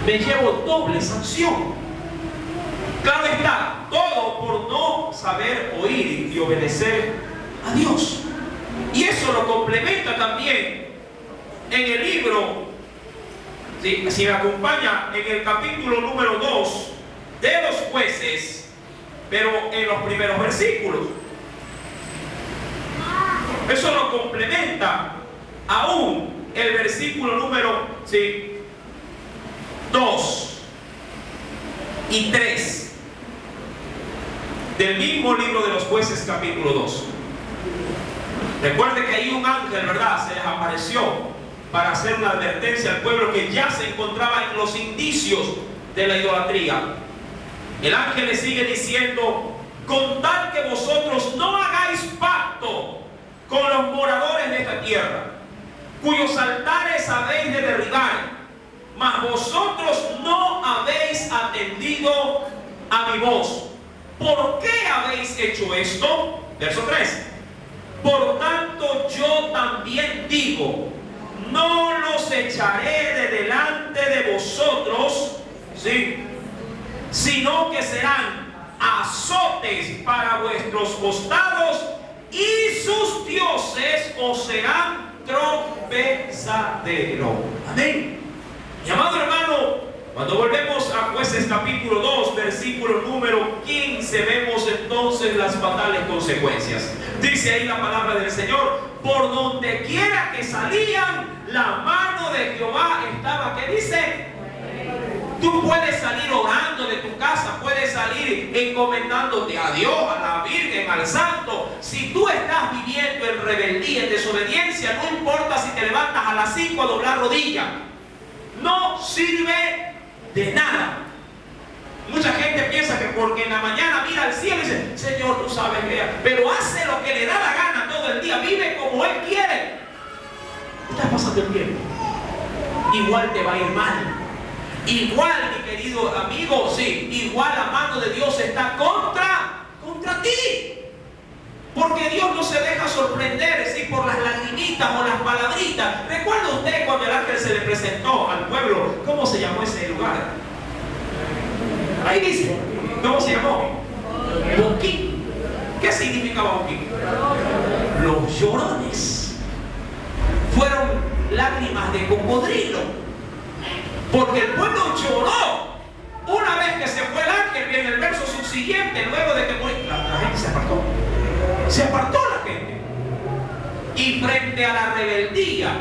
Me llevo doble sanción. Claro está, todo por no saber oír y obedecer a Dios. Y eso lo complementa también en el libro, si me acompaña, en el capítulo número 2 de los Jueces, pero en los primeros versículos. Eso lo complementa aún el versículo número 2 y 3 del mismo libro de los Jueces, capítulo 2. Recuerde que ahí un ángel, ¿verdad?, se les apareció para hacer una advertencia al pueblo que ya se encontraba en los indicios de la idolatría. El ángel le sigue diciendo: con tal que vosotros no hagáis pacto con los moradores de esta tierra, cuyos altares habéis de derribar, mas vosotros no habéis atendido a mi voz. ¿Por qué habéis hecho esto? Verso 3. Por tanto yo también digo: no los echaré de delante de vosotros, ¿sí?, sino que serán azotes para vuestros costados, y sus dioses os serán tropezadero. Amén. Mi amado hermano, cuando volvemos a Jueces capítulo 2, versículo número 15, vemos entonces las fatales consecuencias. Dice ahí la palabra del Señor: por donde quiera que salían, la mano de Jehová estaba, ¿qué dice? Tú puedes salir orando de tu casa, puedes salir encomendándote a Dios, a la Virgen, al Santo. Si tú estás viviendo en rebeldía, en desobediencia, no importa si te levantas a las 5 a doblar rodillas, no sirve de nada. Mucha gente piensa que porque en la mañana mira al cielo y dice: Señor, tú sabes que, pero hace lo que le da la gana todo el día, vive como Él quiere. Estás pasando el tiempo, igual te va a ir mal. Igual, mi querido amigo, sí, igual la mano de Dios está contra ti. Porque Dios no se deja sorprender, ¿sí?, por las lagrimitas o las palabritas. ¿Recuerda usted cuando el ángel se le presentó al pueblo? ¿Cómo se llamó ese lugar? Ahí dice, ¿cómo se llamó? Boquín. ¿Qué significaba Boquín? Los llorones. Fueron lágrimas de cocodrilo. Porque el pueblo lloró. Una vez que se fue el ángel, viene el verso subsiguiente, luego de que la gente se apartó. Se apartó la gente. Y frente a la rebeldía,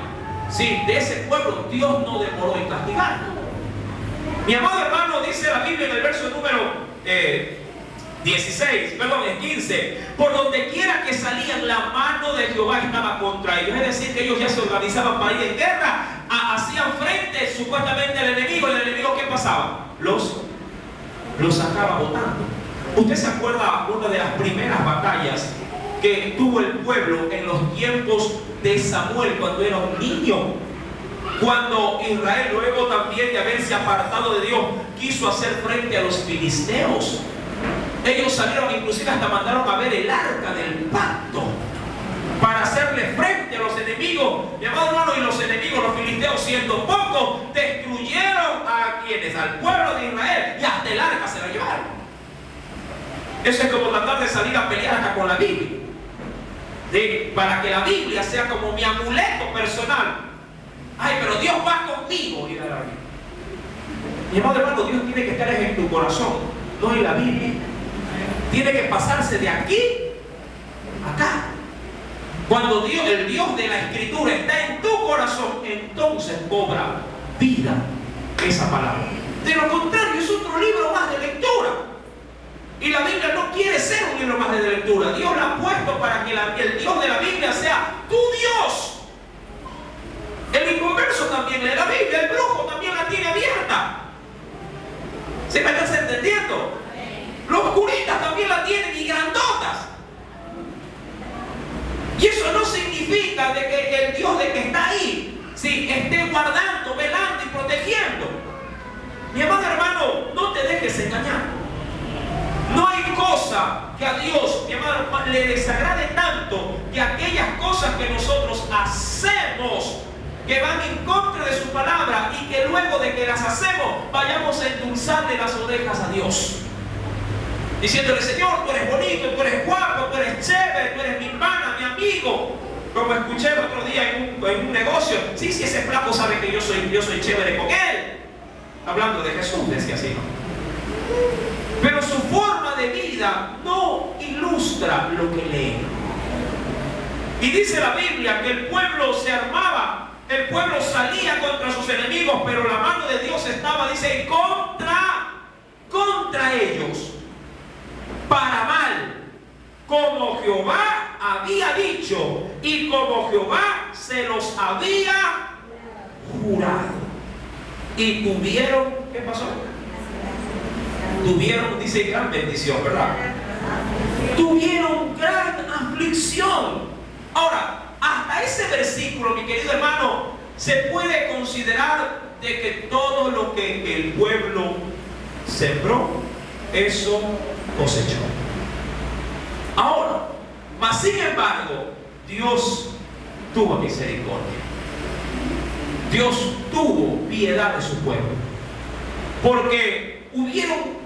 sí, de ese pueblo, Dios no demoró en castigarlo. Mi amado hermano, dice la Biblia en el verso número 15: por donde quiera que salían, la mano de Jehová estaba contra ellos. Es decir, que ellos ya se organizaban para ir en guerra, hacían frente supuestamente al enemigo. ¿El enemigo qué pasaba? Los sacaba botando. ¿Usted se acuerda una de las primeras batallas que tuvo el pueblo en los tiempos de Samuel, cuando era un niño? Cuando Israel, luego también de haberse apartado de Dios, quiso hacer frente a los filisteos. Ellos salieron, inclusive hasta mandaron a ver el arca del pacto para hacerle frente a los enemigos. Mi amado hermano, y los enemigos, los filisteos, siendo pocos, destruyeron a quienes, al pueblo de Israel, y hasta el arca se la llevaron. Eso es como tratar de salir a pelear hasta con la Biblia. Para que la Biblia sea como mi amuleto personal. Ay, pero Dios va conmigo. Y la Biblia. Mi amado hermano, Dios tiene que estar en tu corazón, no en la Biblia. Tiene que pasarse de aquí a acá. Cuando Dios, el Dios de la Escritura está en tu corazón, entonces cobra vida esa palabra. De lo contrario, es otro libro más de lectura. Y la Biblia no quiere ser un libro más de lectura. Dios la ha puesto para que el Dios de la Biblia sea tu Dios. El inconverso también lee la Biblia, el brujo también la tiene abierta. ¿Sí me estás entendiendo? Los curistas también la tienen y grandotas. Y eso no significa de que el Dios de que está ahí, sí, esté guardando, velando y protegiendo. Mi amado hermano, no te dejes engañar. No hay cosa que a Dios, mi amado, le desagrade tanto que aquellas cosas que nosotros hacemos, que van en contra de su palabra y que luego de que las hacemos, vayamos a endulzarle las orejas a Dios. Diciéndole, Señor, tú eres bonito, tú eres guapo, tú eres chévere, tú eres mi hermana, mi amigo. Como escuché el otro día en un negocio, sí, ese flaco sabe que yo soy chévere con él. Hablando de Jesús, decía así, ¿no? Pero su forma de vida no ilustra lo que lee. Y dice la Biblia que el pueblo se armaba, el pueblo salía contra sus enemigos, pero la mano de Dios estaba, dice, contra ellos, para mal, como Jehová había dicho y como Jehová se los había jurado. Y tuvieron, ¿qué pasó? Tuvieron, dice, gran bendición, ¿verdad? Tuvieron gran aflicción. Ahora, hasta ese versículo, mi querido hermano, se puede considerar de que todo lo que el pueblo sembró, eso cosechó. Ahora, mas sin embargo, Dios tuvo misericordia. Dios tuvo piedad de su pueblo. Porque hubieron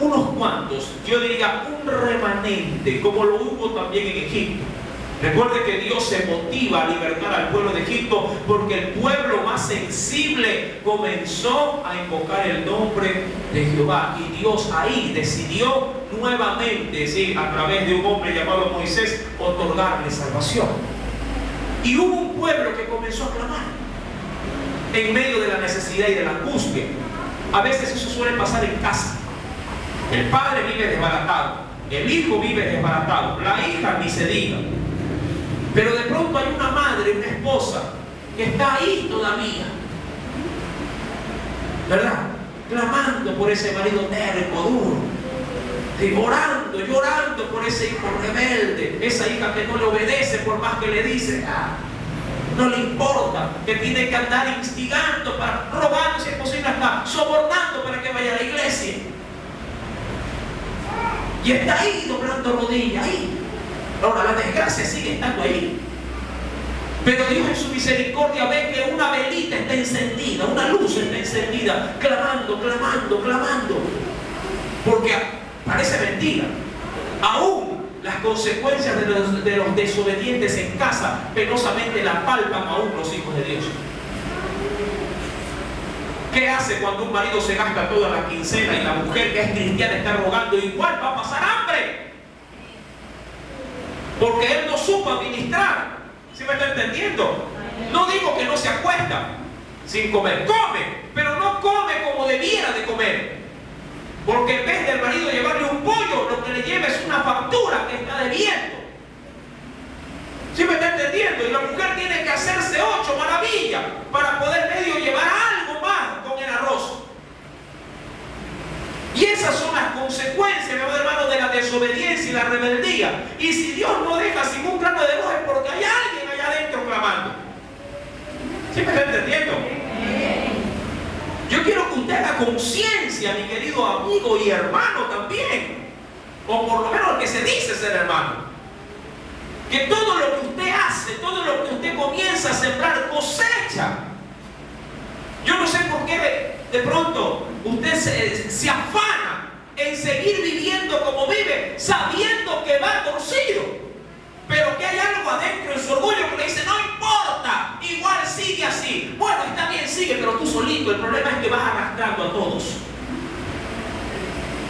unos cuantos, yo diría un remanente, como lo hubo también en Egipto. Recuerde que Dios se motiva a libertar al pueblo de Egipto porque el pueblo más sensible comenzó a invocar el nombre de Jehová. Y Dios ahí decidió nuevamente, ¿sí?, a través de un hombre llamado Moisés, otorgarle salvación. Y hubo un pueblo que comenzó a clamar en medio de la necesidad y de la angustia. A veces eso suele pasar en casa. El padre vive desbaratado, el hijo vive desbaratado, la hija ni se diga. Pero de pronto hay una madre, una esposa, que está ahí todavía, ¿verdad? Clamando por ese marido terco, duro, orando, llorando por ese hijo rebelde, esa hija que no le obedece por más que le dice, no le importa, que tiene que andar instigando, rogando, si es posible, hasta sobornando para que vaya a la iglesia. Y está ahí doblando rodillas, ahí. Ahora, la desgracia sigue estando ahí. Pero Dios en su misericordia ve que una velita está encendida, una luz está encendida, clamando, clamando, clamando. Porque parece mentira. Aún las consecuencias de los desobedientes en casa penosamente la palpan aún los hijos de Dios. ¿Qué hace cuando un marido se gasta toda la quincena y la mujer que es cristiana está rogando? Igual va a pasar hambre. Porque él no supo administrar. ¿Sí me está entendiendo? No digo que no se acuesta sin comer. Come, pero no come como debiera de comer. Porque en vez del marido llevarle un pollo, lo que le lleva es una factura que está debiendo. ¿Sí me está entendiendo? Y la mujer tiene que hacerse 8 maravillas para poder medio llevar algo más con el arroz. Y esas son las consecuencias, mi hermano, de la desobediencia y la rebeldía. Y si Dios no deja sin un grano de arroz es porque hay alguien allá adentro clamando. ¿Sí me está entendiendo? Yo quiero que usted haga conciencia, mi querido amigo y hermano también, o por lo menos el que se dice ser hermano, que todo lo que usted hace, todo lo que usted comienza a sembrar, cosecha. Yo no sé por qué de pronto usted se afana en seguir viviendo como vive, sabiendo que va torcido. Pero que hay algo adentro en su orgullo que le dice, no importa, igual sigue así. Bueno, está bien, sigue, pero tú solito. El problema es que vas arrastrando a todos.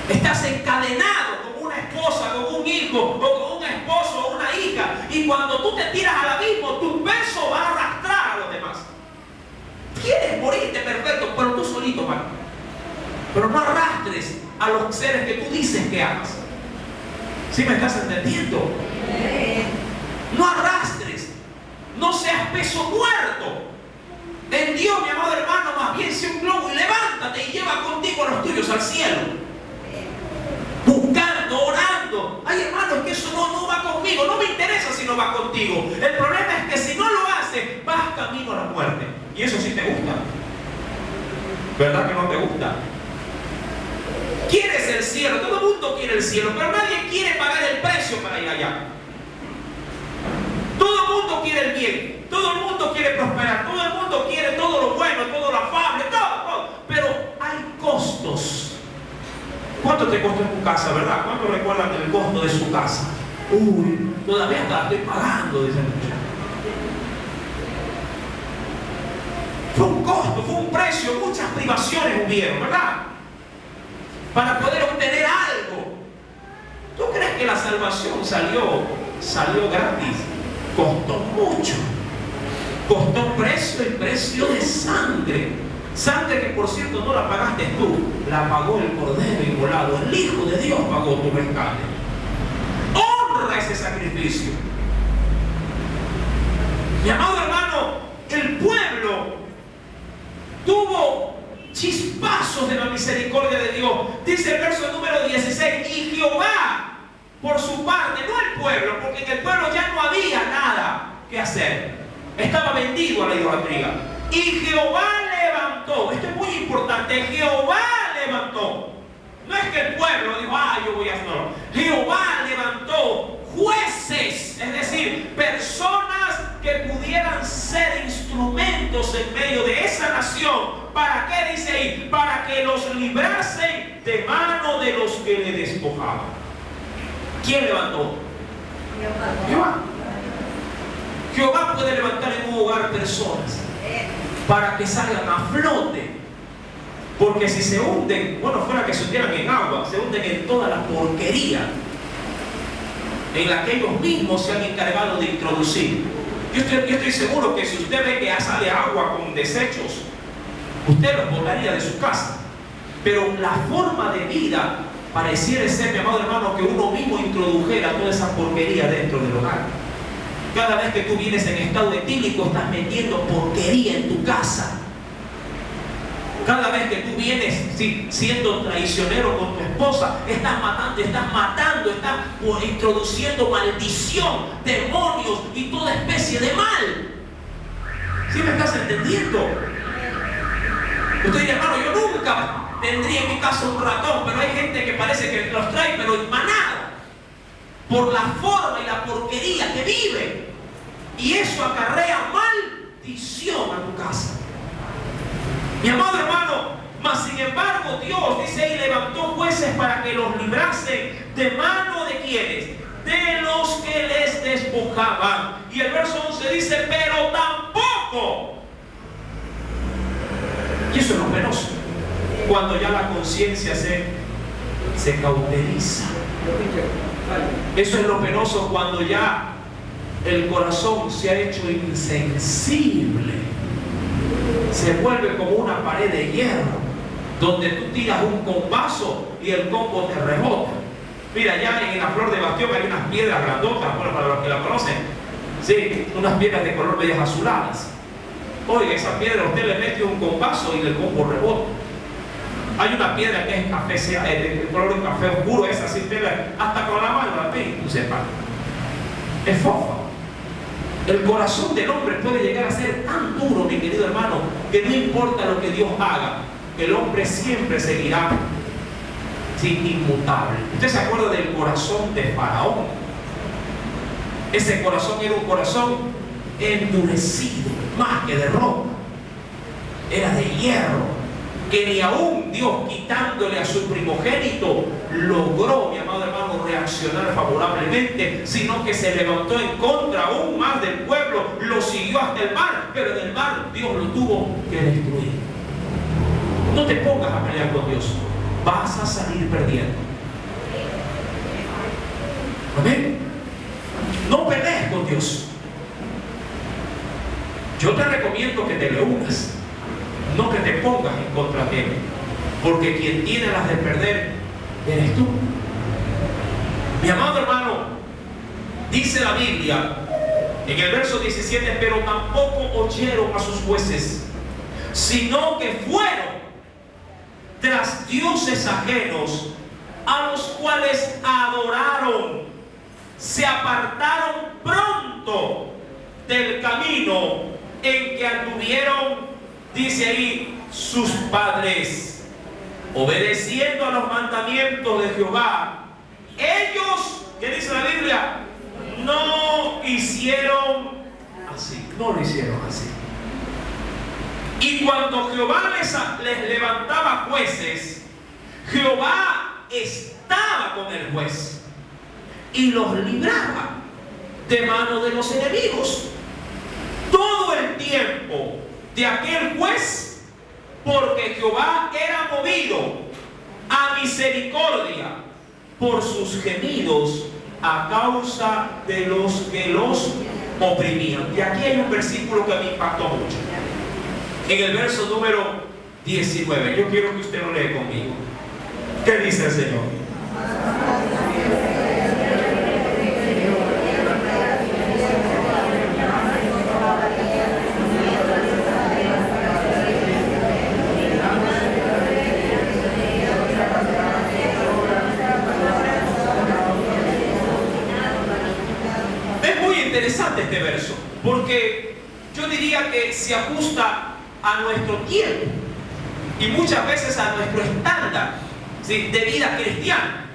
Estás encadenado con una esposa, con un hijo, o con un esposo o una hija. Y cuando tú te tiras al abismo, tu peso va a arrastrar a los demás. Quieres morirte perfecto, pero tú solito, man. Pero no arrastres a los seres que tú dices que amas. ¿Sí me estás entendiendo? No arrastres, no seas peso muerto. En Dios, mi amado hermano, más bien sea un globo y levántate y lleva contigo a los tuyos al cielo. Buscando, orando. Ay, hermano, es que eso no va conmigo. No me interesa si no va contigo. El problema es que si no lo haces, vas camino a la muerte. Y eso sí te gusta. ¿Verdad que no te gusta? Quieres el cielo, todo el mundo quiere el cielo, pero nadie quiere pagar el precio para ir allá. Todo el mundo quiere el bien, todo el mundo quiere prosperar, todo el mundo quiere todo lo bueno, todo lo afable, todo. Pero hay costos. ¿Cuánto te costó en tu casa, verdad? ¿Cuánto recuerdan el costo de su casa? Uy, todavía la estoy pagando, dicen muchos. Fue un costo, fue un precio, muchas privaciones hubieron, ¿verdad? Para poder obtener algo. ¿Tú crees que la salvación salió gratis? Costó mucho. Costó precio y precio de sangre. Sangre que, por cierto, no la pagaste tú. La pagó el Cordero Inmolado. El Hijo de Dios pagó tu rescate. Honra ese sacrificio. Mi amado hermano, el pueblo tuvo chispazos de la misericordia de Dios. Dice el verso número 16, y Jehová, por su parte, no el pueblo, porque en el pueblo ya no había nada que hacer. Estaba vendido a la idolatría. Y Jehová levantó, esto es muy importante, Jehová levantó. No es que el pueblo dijo, yo voy a hacerlo. Jehová levantó jueces, es decir, personas que pudieran ser instrumentos en medio de esa nación. ¿Para qué dice ahí? Para que los librasen de mano de los que le despojaban. ¿Quién levantó? Jehová. Jehová puede levantar en un hogar personas para que salgan a flote. Porque si se hunden, bueno, fuera que se hundieran en agua, se hunden en toda la porquería en la que ellos mismos se han encargado de introducir. Yo estoy seguro que si usted ve que sale agua con desechos, usted los botaría de su casa. Pero la forma de vida pareciera ser, mi amado hermano, que uno mismo introdujera toda esa porquería dentro del hogar. Cada vez que tú vienes en estado etílico, estás metiendo porquería en tu casa. Cada vez que tú vienes siendo traicionero con tu esposa, estás matando, estás introduciendo maldición, demonios y toda especie de mal. ¿Sí me estás entendiendo? Usted dice, hermano, yo nunca tendría en mi casa un ratón, pero hay gente que parece que los trae, pero en manada, por la forma y la porquería que vive. Y eso acarrea maldición a tu casa. Mi amado hermano, mas sin embargo Dios, dice ahí, levantó jueces para que los librasen de mano de quienes, de los que les despojaban. Y el verso 11 dice, pero tampoco. Y eso es lo penoso, cuando ya la conciencia se cauteriza. Eso es lo penoso, cuando ya el corazón se ha hecho insensible. Se vuelve como una pared de hierro, donde tú tiras un combazo y el combo te rebota. Mira, ya en la Flor de Bastión hay unas piedras grandotas, bueno, para los que la conocen, sí, unas piedras de color medias azuladas. Oiga, esa piedra usted le mete un combazo y el combo rebota. Hay una piedra que es café, de color café oscuro, esa sí, hasta con la mano la ve y se para. Es fofa. El corazón del hombre puede llegar a ser tan duro, mi querido hermano, que no importa lo que Dios haga, el hombre siempre seguirá inmutable. ¿Usted se acuerda del corazón de Faraón? Ese corazón era un corazón endurecido, más que de roca. Era de hierro. que ni aún Dios, quitándole a su primogénito, logró, mi amado hermano, reaccionar favorablemente, sino que se levantó en contra aún más del pueblo, lo siguió hasta el mar, pero en el mar Dios lo tuvo que destruir. No te pongas a pelear con Dios, vas a salir perdiendo. Amén. No pelees con Dios. Yo te recomiendo que te le unas, no que te pongas en contra de él, porque quien tiene las de perder eres tú. Mi amado hermano, dice la Biblia en el verso 17: pero tampoco oyeron a sus jueces, sino que fueron tras dioses ajenos, a los cuales adoraron, se apartaron pronto del camino en que anduvieron, dice ahí, sus padres, obedeciendo a los mandamientos de Jehová. Ellos, ¿qué dice la Biblia? No hicieron así, no lo hicieron así. Y cuando Jehová les levantaba jueces, Jehová estaba con el juez y los libraba de mano de los enemigos todo el tiempo de aquel juez, porque Jehová era movido a misericordia por sus gemidos a causa de los que los oprimían. Y aquí hay un versículo que me impactó mucho. En el verso número 19, yo quiero que usted lo lea conmigo. ¿Qué dice el Señor? Interesante este verso, porque yo diría que se ajusta a nuestro tiempo y muchas veces a nuestro estándar, ¿sí?, de vida cristiana.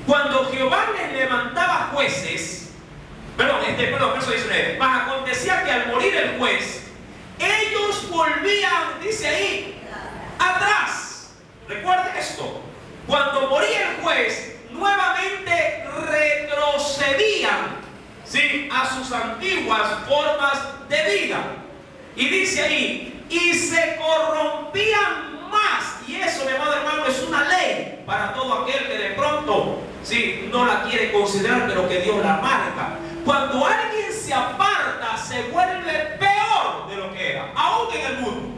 Cuando Jehová les levantaba jueces, verso 19, mas acontecía que al morir el juez, ellos volvían, dice ahí, atrás. Recuerden esto: cuando moría el juez, nuevamente retrocedían, ¿sí?, a sus antiguas formas de vida. Y dice ahí, y se corrompían más. Y eso, mi amado hermano, es una ley para todo aquel que de pronto, ¿sí?, no la quiere considerar, pero que Dios la marca. Cuando alguien se aparta, se vuelve peor de lo que era, aún en el mundo.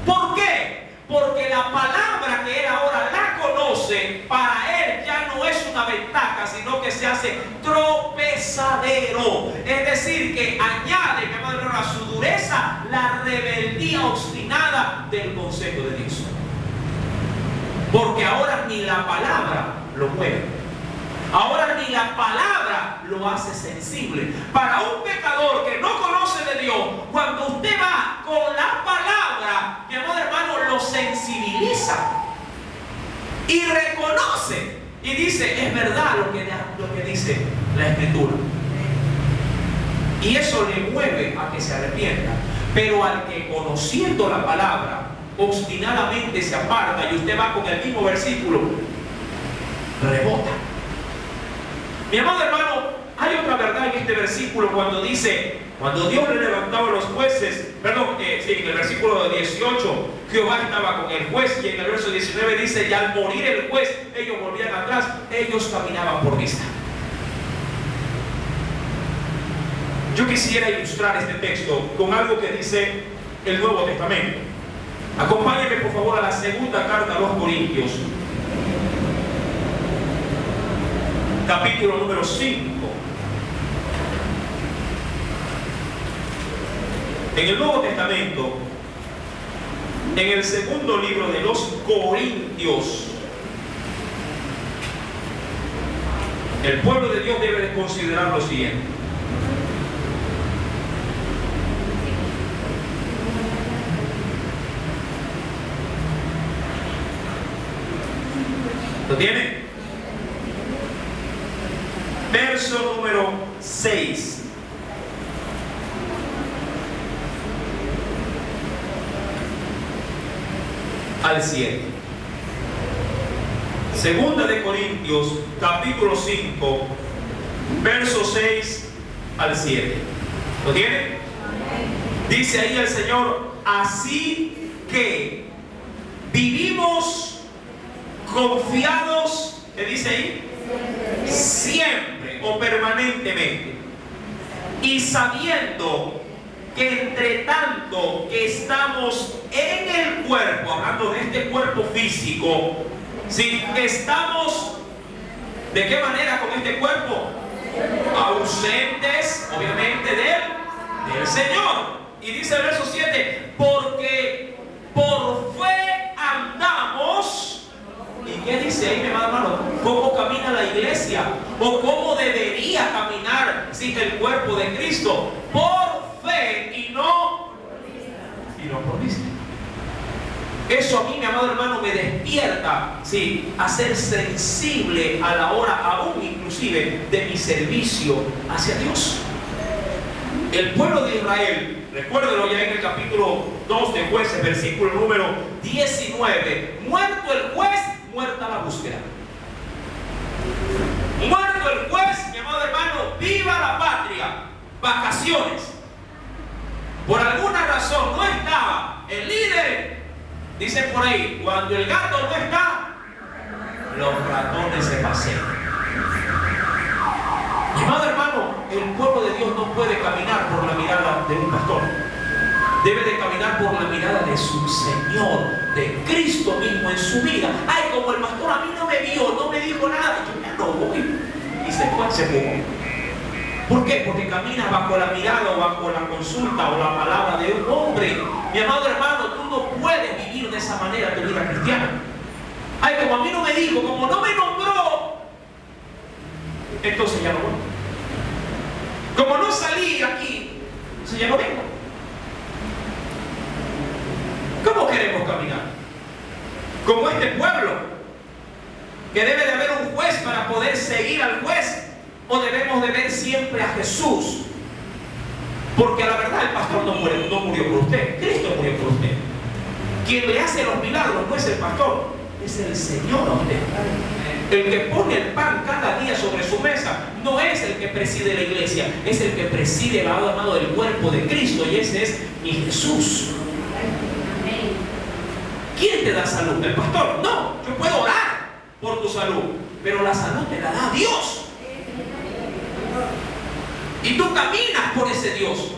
¿Por qué? Porque la palabra que él ahora la conoce, para él ya no es una ventaja, sino que se hace tropezadero. Es decir, que añade, mi amado hermano, a su dureza la rebeldía obstinada del consejo de Dios. Porque ahora ni la palabra lo mueve. Ahora ni la palabra lo hace sensible. Para un pecador que no conoce de Dios, cuando usted va con la palabra, mi amado hermano, lo sensibiliza y reconoce y dice: es verdad lo que dice la Escritura. Y eso le mueve a que se arrepienta. Pero al que, conociendo la palabra, obstinadamente se aparta, y usted va con el mismo versículo, rebota. Mi amado hermano, hay otra verdad en este versículo cuando dice, cuando Dios le levantaba a los jueces, en el versículo 18, Jehová estaba con el juez, y en el verso 19 dice, y al morir el juez, ellos volvían atrás, ellos caminaban por vista. Yo quisiera ilustrar este texto con algo que dice el Nuevo Testamento. Acompáñenme por favor a la segunda carta a los Corintios, capítulo número 5. En el Nuevo Testamento, en el segundo libro de los Corintios, el pueblo de Dios debe de considerar lo siguiente. ¿Lo tiene? Verso número 6. al 7. Segunda de Corintios, capítulo 5, versos 6 al 7. ¿Lo tiene? Dice ahí el Señor: así que vivimos confiados, ¿qué dice ahí? Siempre o permanentemente, y sabiendo que entre tanto que estamos en el cuerpo, hablando de este cuerpo físico, si estamos, ¿de qué manera con este cuerpo? Ausentes, obviamente, del Señor. Y dice el verso 7, porque por fe andamos. ¿Y qué dice ahí, mi amado hermano? ¿Cómo camina la iglesia? ¿O cómo debería caminar el cuerpo de Cristo? Por fe y no por vista. Eso a mí, mi amado hermano, me despierta, ¿sí?, a ser sensible a la hora aún inclusive de mi servicio hacia Dios. El pueblo de Israel, recuérdelo ya en el capítulo 2 de Jueces, versículo número 19. Muerto el juez, muerta la búsqueda. Muerto el juez, mi amado hermano, viva la patria. Vacaciones. Por alguna razón no estaba el líder. Dicen por ahí, cuando el gato no está, los ratones se pasean. Mi amado hermano, el pueblo de Dios no puede caminar por la mirada de un pastor. Debe de caminar por la mirada de su Señor, de Cristo mismo en su vida. Ay, como el pastor a mí no me vio, no me dijo nada, yo ya no voy. Y se fue. ¿Por qué? Porque camina bajo la mirada o bajo la consulta o la palabra de un hombre. Mi amado hermano, tú no puedes vivir de esa manera tu vida cristiana. Ay, como a mí no me dijo, como no me nombró, entonces ya no voy. Como no salí aquí, entonces ya no vengo. ¿Cómo queremos caminar? Como este pueblo, que debe de haber un juez para poder seguir al juez. ¿O debemos de ver siempre a Jesús? Porque a la verdad el pastor no murió por usted. Cristo murió por usted. Quien le hace los milagros no es el pastor, es el Señor a usted. El que pone el pan cada día sobre su mesa no es el que preside la iglesia, es el que preside el lado amado del cuerpo de Cristo, y ese es mi Jesús. ¿Quién te da salud? ¿El pastor? No, yo puedo orar por tu salud, pero la salud te la da Dios. Y tú caminas por ese Dios.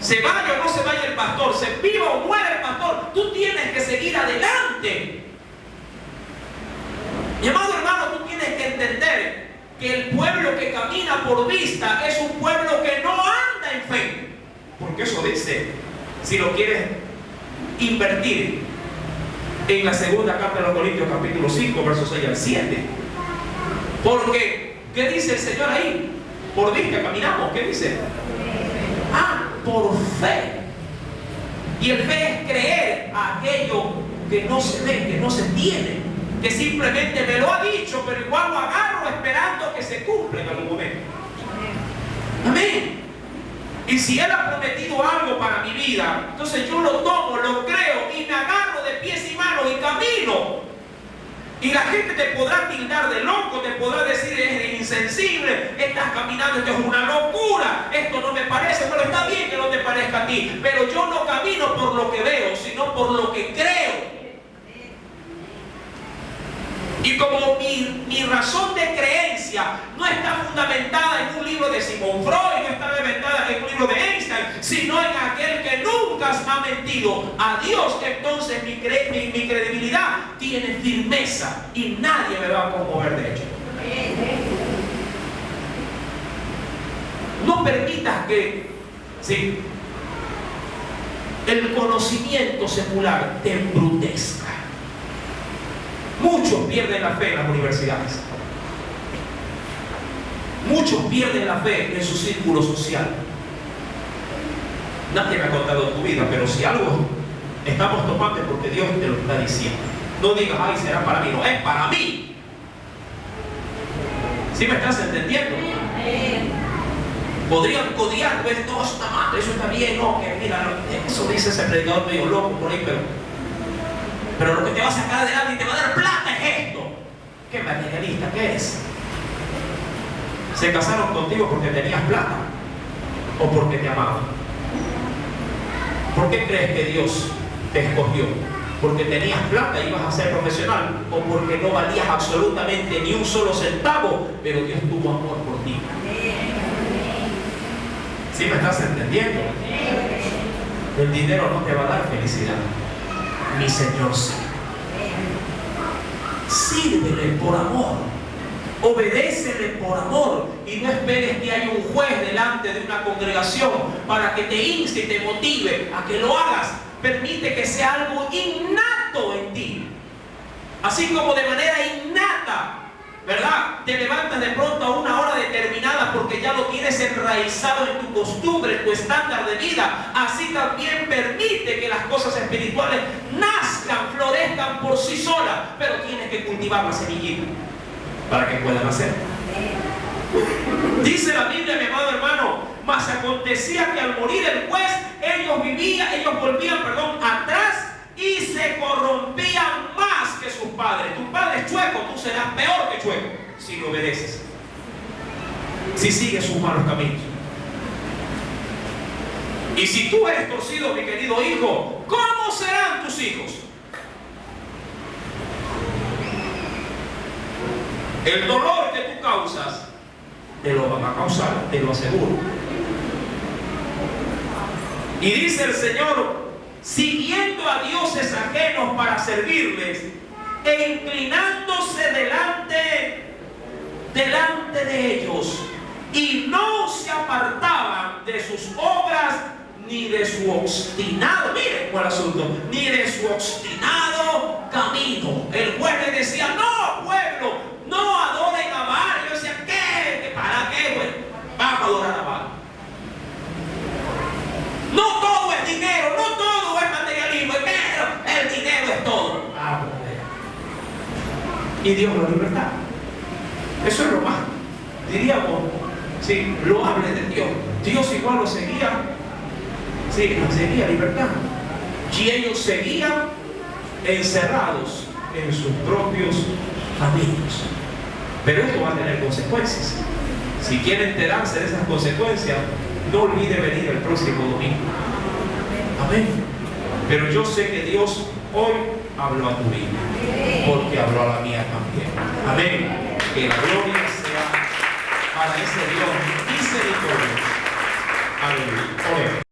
Se vaya o no se vaya el pastor, se viva o muera el pastor, tú tienes que seguir adelante. Mi amado hermano, tú tienes que entender que el pueblo que camina por vista es un pueblo que no anda en fe. Porque eso dice, si lo quieres invertir en la segunda carta de los Corintios, capítulo 5, versos 6 al 7. Porque, ¿qué dice el Señor ahí? Por vista caminamos, ¿qué dice? Por fe. Y el fe es creer a aquello que no se ve, que no se entiende, que simplemente me lo ha dicho, pero igual lo agarro esperando que se cumpla en algún momento. Amén. Y si Él ha prometido algo para mi vida, entonces yo lo tomo, lo creo y me agarro de pies y manos y camino. Y la gente te podrá tildar de loco, te podrá decir eres insensible, estás caminando, esto es una locura, esto no me parece, pero está bien que no te parezca a ti. Pero yo no camino por lo que veo, sino por lo que creo. Y como mi razón de creencia no está fundamentada en un libro de Sigmund Freud, no está fundamentada en un libro de Einstein, sino en aquel que nunca ha mentido, a Dios, entonces mi credibilidad tiene firmeza y nadie me va a conmover de hecho. No permitas que el conocimiento secular te embrutezca. Muchos pierden la fe en las universidades. Muchos pierden la fe en su círculo social. Nadie me ha contado tu vida, pero si algo estamos tomando es porque Dios te lo está diciendo. No digas, ay, será para mí. No, es para mí. ¿Sí me estás entendiendo? Podrían codiar, pues todo está mal, eso está bien, no, que mira, eso dice ese predicador medio loco por ahí, pero Pero lo que te va a sacar adelante y te va a dar plata es esto. ¿Qué materialista? ¿Qué es? ¿Se casaron contigo porque tenías plata o porque te amaban? ¿Por qué crees que Dios te escogió? ¿Porque tenías plata y ibas a ser profesional? ¿O porque no valías absolutamente ni un solo centavo, pero Dios tuvo amor por ti? ¿Sí me estás entendiendo? El dinero no te va a dar felicidad. Mi Señor sí. Sírvele por amor. Obedécele por amor. Y no esperes que haya un juez delante de una congregación para que te inste y te motive a que lo hagas. Permite que sea algo innato en ti. Así como de manera innata, ¿verdad? Te levantas de pronto a una hora determinada porque ya lo tienes enraizado en tu costumbre, en tu estándar de vida. Así también permite que las cosas espirituales nazcan, florezcan por sí solas. Pero tienes que cultivar la semillita para que puedan hacer. Dice la Biblia, mi amado hermano, mas acontecía que al morir el juez, ellos volvían atrás y se corrompían más que sus padres. Tu padre es chueco, tú serás peor que chueco si le obedeces, si sigues sus malos caminos. Y si tú eres torcido, mi querido hijo, ¿cómo serán tus hijos? El dolor que tú causas te lo van a causar, te lo aseguro. Y dice el Señor, siguiendo a dioses ajenos para servirles e inclinándose delante de ellos, y no se apartaban de sus obras ni de su obstinado, miren cuál asunto, ni de su obstinado camino. El juez le decía, no, pueblo, no adoren a Baal. Yo decía, ¿qué? ¿Para qué, güey? Vamos a adorar a Baal. No todo es dinero, no todo es materialismo, el dinero es todo. Y Dios lo libertad. Eso es lo más, diríamos, sí, loable de Dios. Dios igual lo seguía, sí, lo seguía libertad. Y ellos seguían encerrados en sus propios caminos. Pero esto va a tener consecuencias. Si quiere enterarse de esas consecuencias, no olvide venir el próximo domingo. Amén. Pero yo sé que Dios hoy habló a tu vida, porque habló a la mía también. Amén. Que la gloria sea para ese Dios misericordioso. Aleluya.